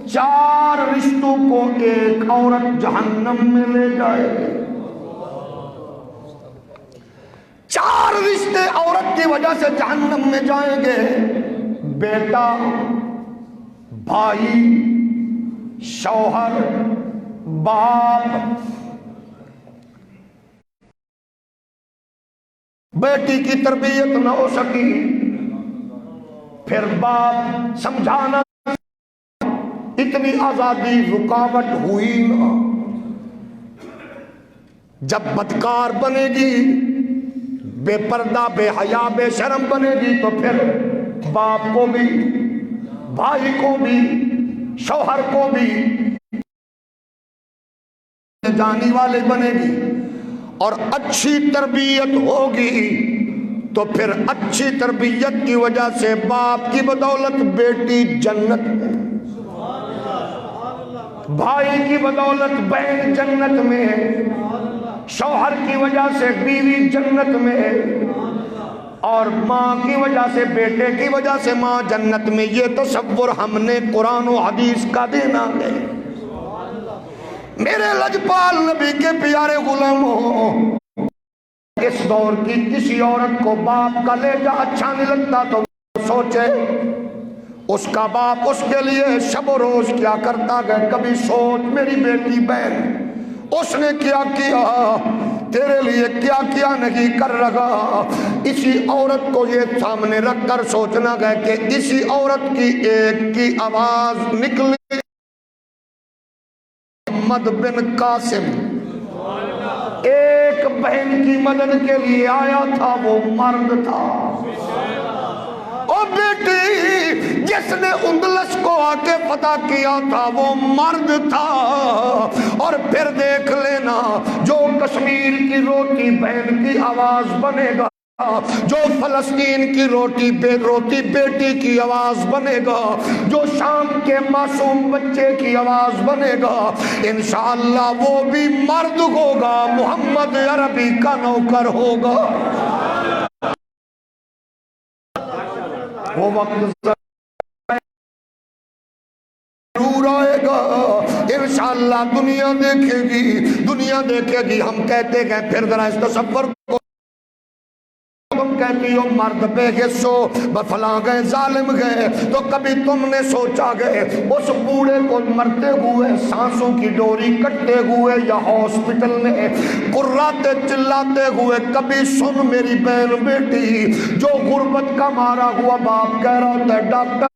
4 رشتوں کو ایک عورت جہنم میں لے جائے گی۔ 4 رشتے عورت کی وجہ سے جہنم میں جائیں گے، بیٹا، بھائی، شوہر، باپ۔ بیٹی کی تربیت نہ ہو سکی، پھر باپ سمجھانا، اتنی آزادی رکاوٹ ہوئی نہ۔ جب بدکار بنے گی، بے پردہ، بے حیا، بے شرم بنے گی تو پھر باپ کو بھی، بھائی کو بھی، شوہر کو بھی جانی والے بنے گی۔ اور اچھی تربیت ہوگی تو پھر اچھی تربیت کی وجہ سے باپ کی بدولت بیٹی جنت میں، بھائی کی بدولت بہن جنت میں، شوہر کی وجہ سے بیوی جنت میں، اور ماں کی وجہ سے، بیٹے کی وجہ سے ماں جنت میں۔ یہ تصور ہم نے قرآن و حدیث کا دینا ہے۔ میرے لجپال نبی کے پیارے غلاموں، اس دور کی کسی عورت کو باپ کا لہجہ اچھا نہیں لگتا تو سوچے اس کا باپ اس کے لیے شب و روز کیا کرتا گیا۔ کبھی سوچ میری بیٹی بہن، اس نے کیا کیا تیرے لیے کیا کیا نہیں کر رہا۔ اسی عورت کو یہ سامنے رکھ کر سوچنا گیا کہ اسی عورت کی ایک کی آواز نکلی، محمد بن قاسم ایک بہن کی مدد کے لیے آیا تھا، وہ مرد تھا۔ او بیٹی، جس نے اندلس کو آ کے فتح کیا تھا وہ مرد تھا۔ اور پھر دیکھ لینا، جو کشمیر کی روٹی بہن کی آواز بنے گا، جو فلسطین کی روٹی بیٹی کی آواز بنے گا، جو شام کے معصوم بچے کی آواز بنے گا، انشاءاللہ وہ بھی مرد ہوگا، محمد عربی کا نوکر ہوگا۔ وہ وقت ضرور آئے گا، انشاءاللہ دنیا دیکھے گی۔ ہم کہتے گئے، پھر ذرا اس تصور کو تم کہتی ہو مرد بے حصو فلاں گئے، ظالم گئے، تو کبھی تم نے سوچا گئے اس بوڑھے کو مرتے ہوئے، سانسوں کی ڈوری کٹتے ہوئے یا ہاسپٹل میں قراتے چلاتے ہوئے، کبھی سن میری بہن بیٹی، جو غربت کا مارا ہوا باپ کہہ رہا ہوتا ہے ڈاکٹر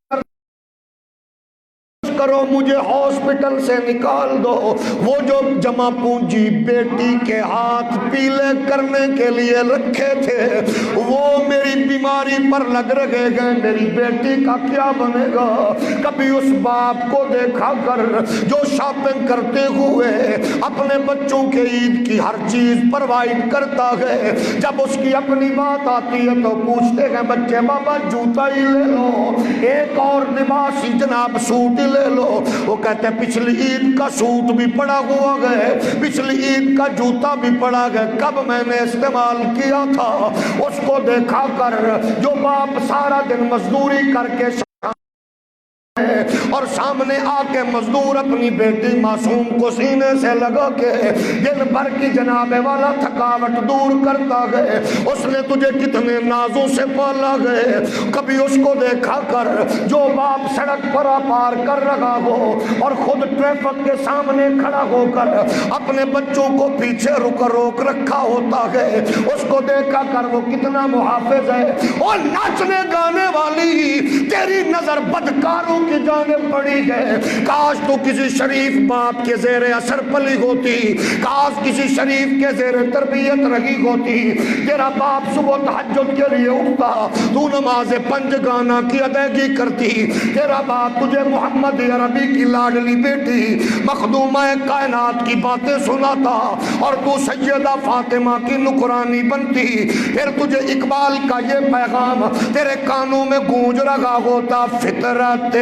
کرو مجھے ہاسپٹل سے نکال دو، وہ جو جمع پونجی بیٹی کے ہاتھ پیلے کرنے کے لیے رکھے تھے وہ میری بیماری پر لگ رہے گئے، میری بیٹی کا کیا بنے گا؟ کبھی اس باپ کو دیکھا کر جو شاپنگ کرتے ہوئے اپنے بچوں کے عید کی ہر چیز پروائیڈ کرتا ہے، جب اس کی اپنی بات آتی ہے تو پوچھتے ہیں بچے بابا جوتا ہی لے لو، ایک اور لباس ہی جناب سوٹ ہی لے لو۔ وہ کہتے ہیں پچھلی عید کا سوٹ بھی پڑا ہوا گئے، پچھلی عید کا جوتا بھی پڑا گئے، کب میں نے استعمال کیا تھا؟ اس کو دیکھا کر جو باپ سارا دن مزدوری کر کے اور سامنے آ کے مزدور اپنی بیٹی معصوم کو سینے سے لگا کے دن بھر کی جناب والا تھکاوٹ دور کرتا گئے، اس نے تجھے کتنے نازوں سے پالا گئے، کبھی اس کو دیکھا کر جو باپ سڑک پر پار کر رہا ہو اور خود ٹریفک کے سامنے کھڑا ہو کر اپنے بچوں کو پیچھے روک رکھا ہوتا ہے، اس کو دیکھا کر وہ کتنا محافظ ہے۔ اور ناچنے گانے والی تیری نظر بدکاروں کی جانب پڑی ہے، کاش تو کسی شریف باپ کے زیر اثر پلی ہوتی، کاش کسی شریف کے زیر تربیت رہی ہوتی، تیرا باپ صبح تہجد کے لیے اٹھتا، تو نماز پنج گانا کی ادائیگی کرتی، تیرا باپ تجھے محمد عربی کی لاڈلی بیٹی مخدومہ کائنات کی باتیں سناتا اور تو سیدہ فاطمہ کی نکرانی بنتی، پھر تجھے اقبال کا یہ پیغام تیرے کانوں میں گونج رہا ہوتا، فطرت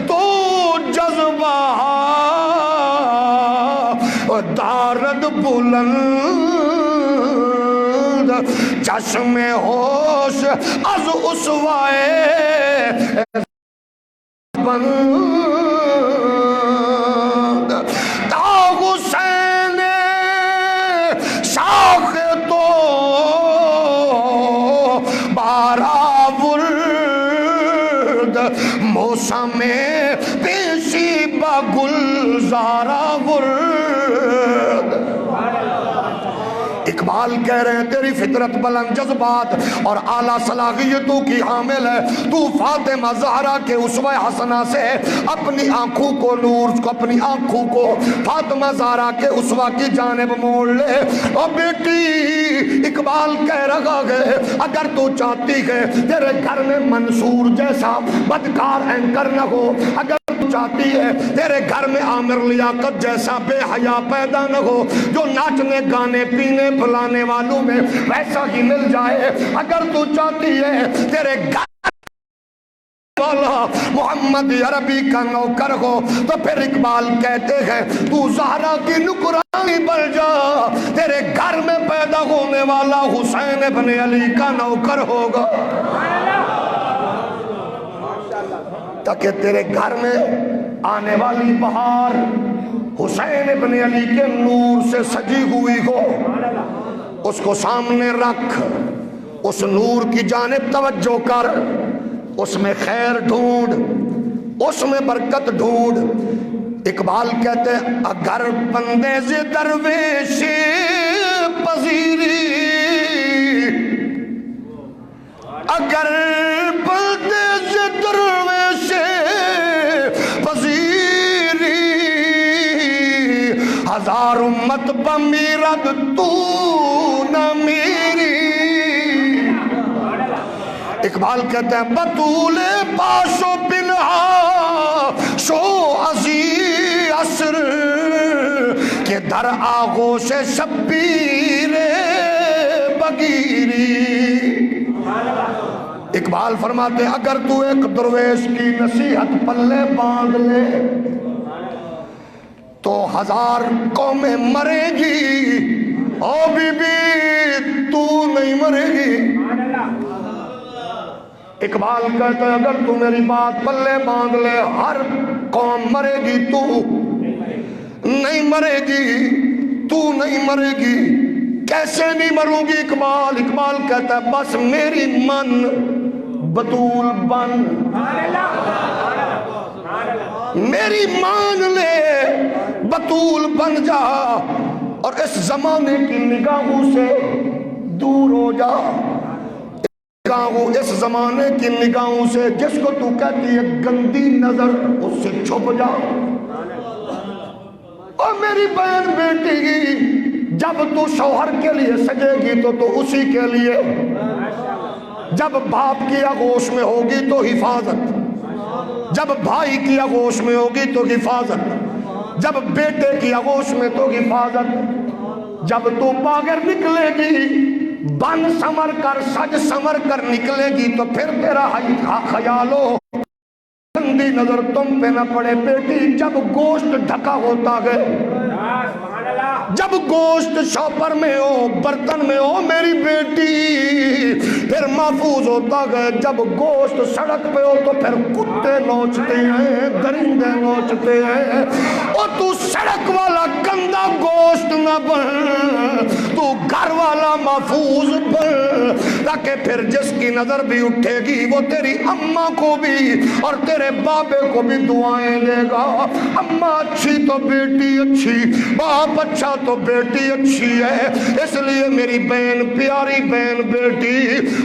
تو جذبہ دارد بلند چشم ہوش از اسوائے بند تا حسین شاخ تو باراورد موسم پیشی بگلزارا ورد۔ اقبال کہہ رہے ہیں تیری فطرت بلند جذبات اور اعلیٰ صلاحیتوں کی حامل ہے، تو فاطمہ زہرا کے اسوہ حسنہ سے اپنی آنکھوں کو نور کو اپنی آنکھوں کو فاطمہ زہرا کے اسوہ کی جانب موڑ لے۔ اور بیٹی اقبال کہہ رہا ہے اگر تو چاہتی ہے تیرے گھر میں منصور جیسا بدکار اینکر نہ ہو، اگر چاہتی ہے تیرے گھر میں عامر لیاقت جیسا بے حیا پیدا نہ ہو جو ناچنے گانے پینے پلانے والوں میں ویسا ہی مل جائے، اگر تو چاہتی ہے تیرے گھر والا محمد عربی کا نوکر ہو، تو پھر اقبال کہتے ہیں تو زہرا کی نکرانی بن جا، تیرے گھر میں پیدا ہونے والا حسین ابن علی کا نوکر ہوگا، تاکہ تیرے گھر میں آنے والی بہار حسین ابن علی کے نور سے سجی ہوئی ہو، اس کو سامنے رکھ، اس نور کی جانب توجہ کر، اس میں خیر ڈھونڈ، اس میں برکت ڈھونڈ۔ اقبال کہتے ہیں اگر بندے سے درویش پذیری اگر بلدے سے درویش پذیری ہزار امت بمیرد تو نہ میری. اقبال کہتے ہیں بطول پاشو پنہا شو عزی عصر کہ در آغوش شبیر بگیری. اقبال فرماتے ہیں اگر تو ایک درویش کی نصیحت پلے باندھ لے تو 1000 قومیں مرے گی او بی بی تو نہیں مرے گی. اقبال کہتا ہے اگر تو میری بات پلے باندھ لے ہر قوم مرے گی تو نہیں مرے گی تو نہیں مرے گی. کیسے نہیں مروں گی اقبال کہتا ہے بس میری من بطول بن میری مان لے بطول بن جا اور اس زمانے کی نگاہوں سے دور ہو جا. اس زمانے کی نگاہوں سے جس کو تو کہتی ہے گندی نظر اس سے چھپ جا. اور میری بہن بیٹی جب تو شوہر کے لیے سجے گی تو اسی کے لیے. جب باپ کی آغوش میں ہوگی تو حفاظت, جب بھائی کی آغوش میں ہوگی تو حفاظت, جب بیٹے کی آغوش میں تو حفاظت. جب تو باغر نکلے گی بن سمر کر سج سمر کر نکلے گی تو پھر تیرا خیال ہو گندی نظر تم پہ نہ پڑے. بیٹی جب گوشت ڈھکا ہوتا ہے, جب گوشت شاپر میں ہو برتن میں ہو میری بیٹی پھر محفوظ ہوتا ہے. جب گوشت سڑک پہ ہو تو پھر کتے نوچتے ہیں درندے نوچتے ہیں. اور تو سڑک والا گندا گوشت نہ بن, تو گھر والا محفوظ بن, تاکہ پھر جس کی نظر بھی اٹھے گی وہ تیری اماں کو بھی اور تیرے بابے کو بھی دعائیں دے گا. اماں اچھی تو بیٹی اچھی, باپ اچھا تو بیٹی اچھی ہے. اس لیے میری بہن پیاری بہن بیٹی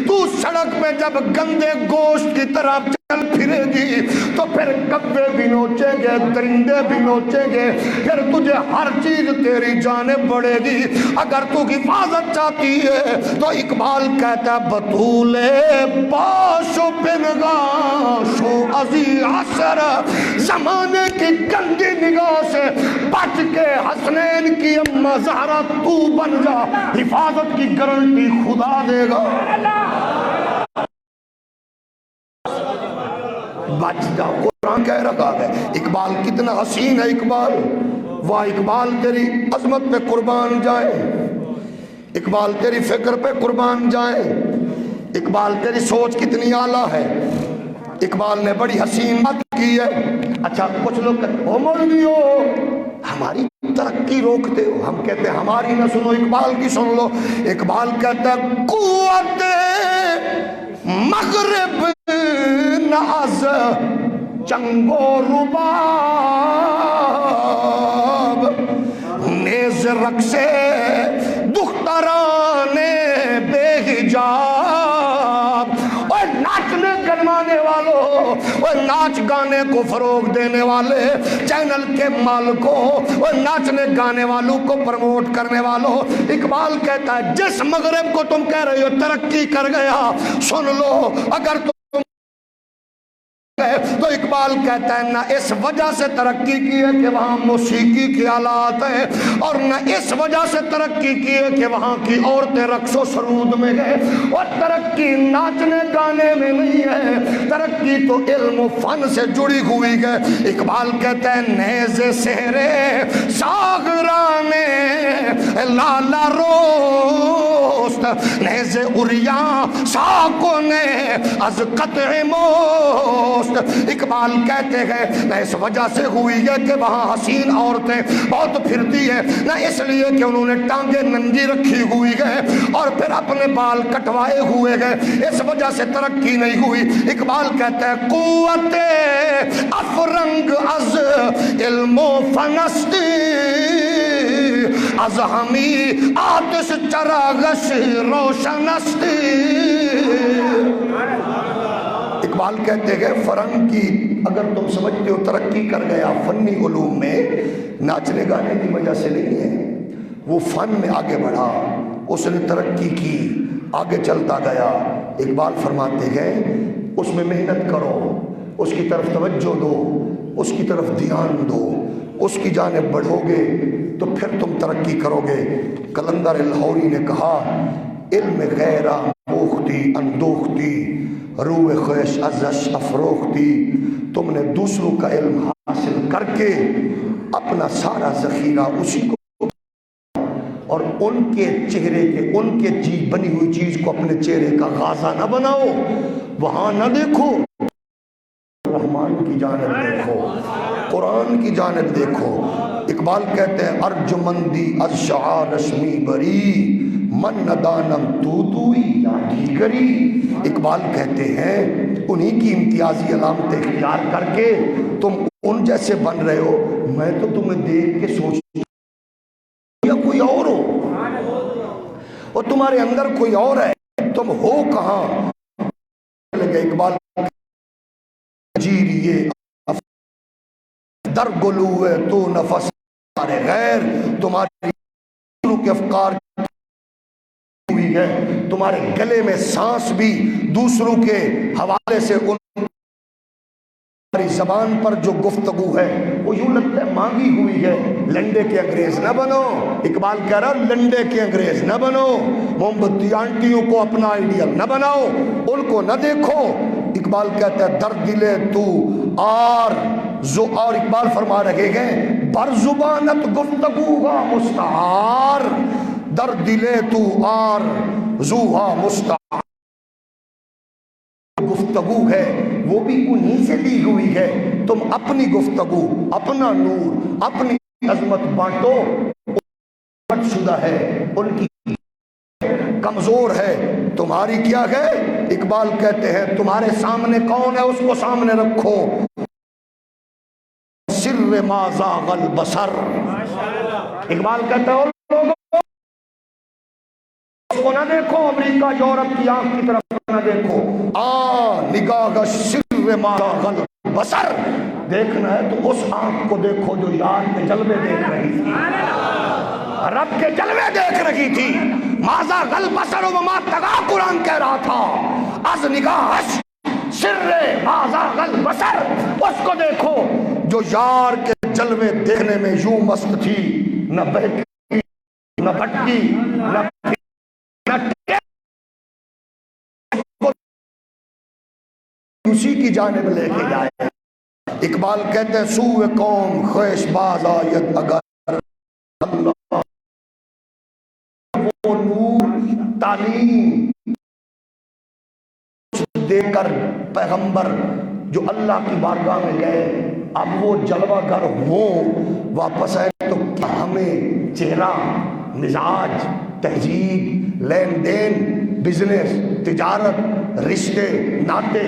تو سڑک پہ جب گندے گوشت کی طرح چل پھرے گی تو پھر کبے بھی نوچیں گے درندے بھی نوچیں گے, پھر تجھے ہر چیز تیری جانب بڑھے گی. اگر تو حفاظت چاہتی ہے تو اقبال کہتا ہے بطول پاشو پنگاہ شو عزی عصر زمانے کی گندی نگاہ سے بچ کے حسنین کی اماں زہرا تو بن جا. حفاظت کی گارنٹی خدا دے گا. بچ جاؤ, قرآن کہہ رکھا ہے. اقبال کتنا حسین ہے اقبال, واہ اقبال تیری عظمت پہ قربان جائے, اقبال تیری فکر پہ قربان جائے. اقبال تیری سوچ کتنی اعلیٰ ہے. اقبال نے بڑی حسین بات کی ہے. اچھا کچھ لوگ کہتے ہو مولوی ہو ہماری ترقی روکتے ہو, ہم کہتے ہیں ہماری نہ سنو اقبال کی سن لو. اقبال کہتا ہے قوت مغرب ناز چنگ و رباب نیز رقص دختران بے حجاب. اور ناچنے گنوانے والوں اور ناچ گانے کو فروغ دینے والے چینل کے مالکوں اور ناچنے گانے والوں کو پروموٹ کرنے والوں, اقبال کہتا ہے جس مغرب کو تم کہہ رہے ہو ترقی کر گیا, سن لو اگر تم تو اقبال کہتا ہے نہ اس وجہ سے ترقی کی ہے کہ وہاں موسیقی کے آلات ہیں, اور نہ اس وجہ سے ترقی کی ہے کہ وہاں کی عورتیں رقص و سرود میں گئے. اور ترقی ناچنے گانے میں نہیں ہے, ترقی تو علم و فن سے جڑی ہوئی ہے. اقبال کہتا ہے نیز سہرے ساغرانے لالا روست نیز اریاں ساکوں نے از قطع موست. اقبال کہتے ہیں نہ اس وجہ سے ہوئی ہے کہ وہاں حسین عورتیں بہت پھرتی ہیں, نہ اس لیے کہ انہوں نے ٹانگیں ننگی رکھی ہوئی ہے اور پھر اپنے بال کٹوائے ہوئے گئے, اس وجہ سے ترقی نہیں ہوئی. اقبال کہتا ہے قوت افرنگ از علم و فنستی از ہمی آتش چراغش روشن است. اقبال کہتے ہیں فرنگ کی اگر تم سمجھتے ہو ترقی کر گیا فنی علوم میں، ناچنے گانے کی وجہ سے نہیں ہے، وہ فن میں آگے بڑھا، اس نے ترقی کی، آگے چلتا گیا. اقبال فرماتے ہیں اس میں محنت کرو، اس کی طرف توجہ دو، اس کی طرف دھیان دو، اس کی جانب بڑھو گے تو پھر تم ترقی کرو گے. قلندر لاہوری نے کہا علم غیرہ موختی اندوختی روح خوش ازش افروختی. تم نے دوسروں کا علم حاصل کر کے اپنا سارا ذخیرہ اسی کو اور ان کے چہرے کے ان کے چیز بنی ہوئی چیز کو اپنے چہرے کا غازہ نہ بناؤ، وہاں نہ دیکھو، رحمان کی جانب دیکھو، قرآن کی جانب دیکھو. اقبال کہتے ہیں ارجمندی از شعار رشمی بری من ندانم توئی یا دیگری. اقبال کہتے ہیں انہی کی امتیازی علامتیں اختیار کر کے تم ان جیسے بن رہے ہو. میں تو تمہیں دیکھ کے سوچ یا کوئی اور ہو اور تمہارے اندر کوئی اور ہے، تم ہو کہاں. اقبال جیریے در گلوے تو نفس غیر، تمہاری کے افکار ہوئی ہے، تمہارے گلے میں سانس بھی دوسروں کے حوالے سے ان زبان پر جو گفتگو ہے وہ یوں لگتا ہے مانگی ہوئی ہے. لنڈے کے انگریز نہ بنو. اقبال کہہ رہا لنڈے کے انگریز نہ بنو، موم بتی آنٹیوں کو اپنا آئیڈیل نہ بناؤ، ان کو نہ دیکھو. اقبال کہتا ہے در دلے تو اور اقبال فرما رہے ہیں بر زبانت گفتگو کا مستعار، در دلے تو زوہا مستعار. گفتگو ہے وہ بھی انہی سے لی ہوئی ہے. تم اپنی گفتگو، اپنا نور، اپنی عظمت بانٹو. بٹ شدہ ہے ان کی کمزور ہے، تمہاری کیا ہے. اقبال کہتے ہیں تمہارے سامنے کون ہے اس کو سامنے رکھو. سر ما زاغ البصر. اقبال کہتا ہے اس کو نہ دیکھو، امریکہ یورپ کی آنکھ کی طرف نہ دیکھو. نگاہ سر ما زاغ البصر. دیکھنا ہے تو اس آنکھ کو دیکھو جو یار کے جلوے دیکھ رہی تھی، رب کے جلوے دیکھ رہی تھی. ما زاغ البصر وما طغى قرآن کہہ رہا تھا از نگاہ سر ما زاغ البصر. اس کو دیکھو جو یار کے جلوے دیکھنے میں یوں مست تھی، نہ بہکی نہ بھٹکی نہ اسی کی جانب لے کے جائے. اقبال کہتے ہیں سوء قوم خیش باز آیت اگر اللہ وہ نور تعلیم دے کر پیغمبر جو اللہ کی بارگاہ میں گئے اب وہ جلوہ گر ہوں واپس آئے تو کیا ہمیں چہرہ، مزاج، تہذیب، لین دین، بزنس، تجارت، رشتے ناطے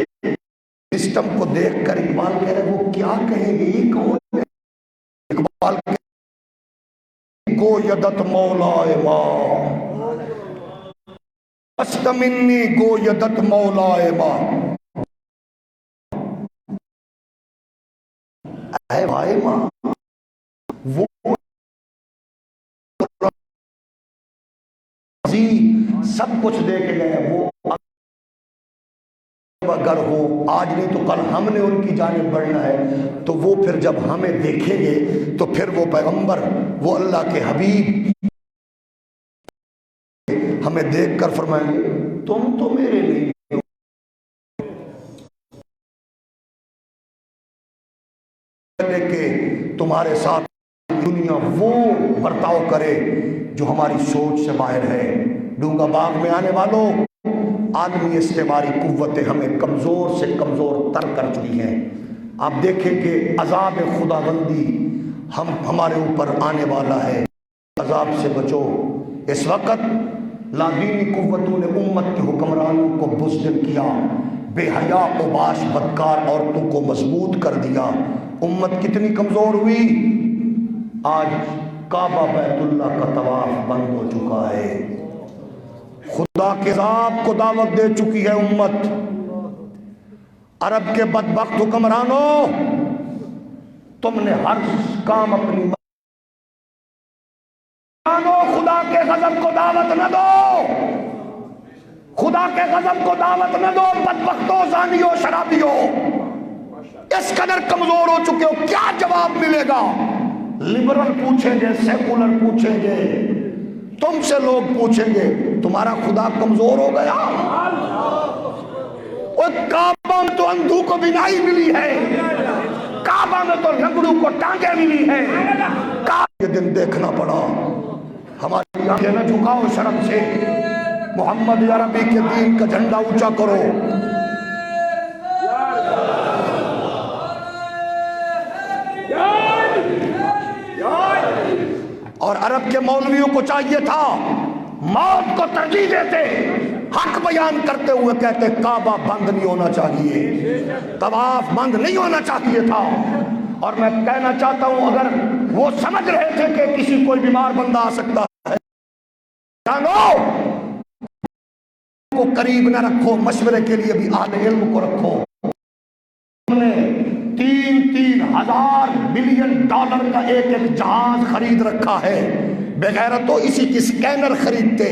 سسٹم کو دیکھ کر اقبال کہہ رہے وہ کیا کہیں گے یہ کون ہے. اقبال گو یدت مولا ما استمنی گو یدت مولا ما. اے بھائی ماں وہ سب کچھ دے کے گئے، وہ اگر ہو آج نہیں تو کل ہم نے ان کی جانب بڑھنا ہے. تو وہ پھر جب ہمیں دیکھیں گے تو پھر وہ پیغمبر، وہ اللہ کے حبیب ہمیں دیکھ کر فرمائیں گے تم تو میرے نہیں ہو. کہ تمہارے ساتھ دنیا وہ برتاؤ کرے جو ہماری سوچ سے باہر ہے. ڈونگا باغ میں آنے والوں، عالمی استعماری قوتیں ہمیں کمزور سے کمزور تر کر چکی ہیں. آپ دیکھیں کہ عذاب خداوندی ہمارے اوپر آنے والا ہے. عذاب سے بچو. اس وقت لادینی قوتوں نے امت کے حکمرانوں کو بزدل کیا، بے حیا اوباش بدکار عورتوں کو مضبوط کر دیا. امت کتنی کمزور ہوئی. آج کعبہ بیت اللہ کا طواف بند ہو چکا ہے۔ خدا کے عذاب کو دعوت دے چکی ہے امت۔ عرب کے بدبخت حکمرانوں، تم نے ہر کام اپنی خدا کے غضب کو دعوت نہ دو، خدا کے غضب کو دعوت نہ دو، بدبختوں، زانیوں، شرابیوں، اس قدر کمزور ہو چکے ہو، کیا جواب ملے گا؟ لبرل پوچھیں گے، سیکولر پوچھیں گے، تم سے لوگ پوچھیں گے تمہارا خدا کمزور ہو گیا؟ کعبہ میں تو اندھو کو بینائی ملی ہے، کعبہ میں تو لنگڑوں کو ٹانگیں ملی ہیں، یہ دن دیکھنا پڑا۔ ہماری آنکھیں نہ جھکاؤ شرم سے، محمد عربی کے دین کا جھنڈا اونچا کرو۔ اور عرب کے مولویوں کو چاہیے تھا موت کو ترجیح دیتے، حق بیان کرتے ہوئے کہتے کعبہ بند نہیں ہونا چاہیے، طواف بند نہیں ہونا چاہیے تھا۔ اور میں کہنا چاہتا ہوں اگر وہ سمجھ رہے تھے کہ کسی کوئی بیمار بندہ آ سکتا ہے، کو قریب نہ رکھو، مشورے کے لیے بھی اہل علم کو رکھو۔ ہم نے 3,000 ملین ڈالر کا ایک جہاز خرید رکھا ہے، بغیرتو اسی کی سکینر خریدتے،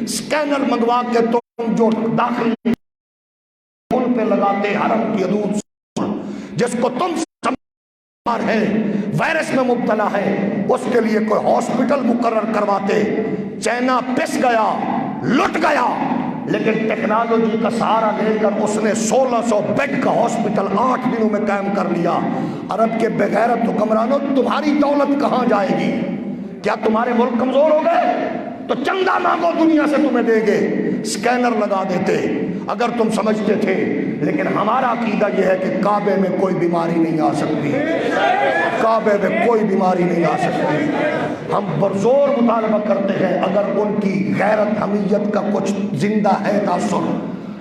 سکینر منگوا کے تم جو داخل ان پہ لگاتے حرم کی حدود، جس کو تم ہے وائرس میں مبتلا ہے، اس کے لیے کوئی ہاسپٹل مقرر کرواتے۔ چائنا پس گیا، لٹ گیا، لیکن ٹیکنالوجی کا سہارا لے کر اس نے 1600 بیڈ کا ہاسپٹل 8 دنوں میں قائم کر لیا۔ عرب کے بغیرت حکمرانوں، تمہاری دولت کہاں جائے گی؟ کیا تمہارے ملک کمزور ہو گئے؟ تو چندہ مانگو دنیا سے تمہیں دے گے، سکینر لگا دیتے اگر تم سمجھتے تھے۔ لیکن ہمارا عقیدہ یہ ہے کہ کعبے میں کوئی بیماری نہیں آ سکتی، کعبے میں کوئی بیماری نہیں آ سکتی۔ ہم برزور مطالبہ کرتے ہیں اگر ان کی غیرت حمیت کا کچھ زندہ ہے تاثر،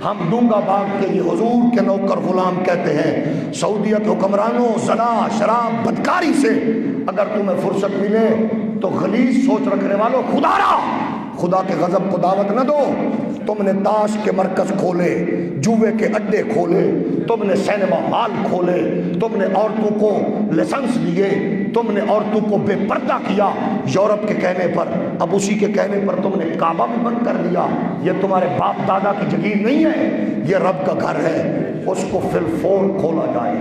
ہم دونگا باغ کے یہ حضور کے نوکر غلام کہتے ہیں، سعودیت حکمرانوں، زنا، شراب، بدکاری سے اگر تمہیں فرصت ملے تو غلیظ سوچ رکھنے والوں، خدا کے غضب کو دعوت نہ دو۔ تم نے تاش کے مرکز کھولے، جوے کے اڈے کھولے، تم نے سینما ہال کھولے، تم نے عورتوں کو لائسنس دیے، تم نے عورتوں کو بے پردہ کیا یورپ کے کہنے پر، اب اسی کے کہنے پر تم نے کعبہ بھی بند کر دیا۔ یہ تمہارے باپ دادا کی جگیر نہیں ہے، یہ رب کا گھر ہے، اس کو فی الفور کھولا جائے۔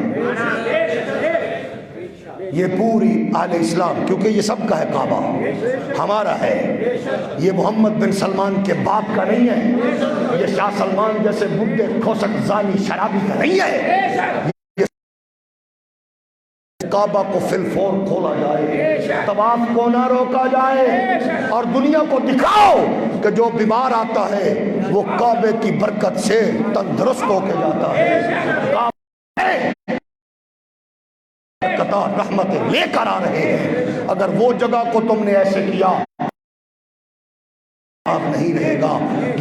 یہ پوری اہل اسلام، کیونکہ یہ سب کا ہے، کعبہ ہمارا ہے، یہ محمد بن سلمان کے باپ کا نہیں ہے، یہ شاہ سلمان جیسے بڈھے کھوسک زانی شرابی کا نہیں ہے۔ کعبہ کو فی الفور کھولا جائے، طواف کو نہ روکا جائے، اور دنیا کو دکھاؤ کہ جو بیمار آتا ہے وہ کعبے کی برکت سے تندرست ہو کے جاتا ہے۔ رحمتیں لے کر آ رہے ہیں، اگر وہ جگہ کو تم نے ایسے کیا آپ نہیں رہے گا۔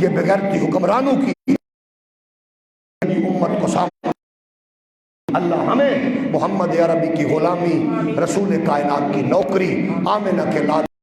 یہ بغیرتی حکمرانوں کی امت کو سامنے، اللہ ہمیں محمد عربی کی غلامی، رسول کائنات کی نوکری، آمنہ کے لال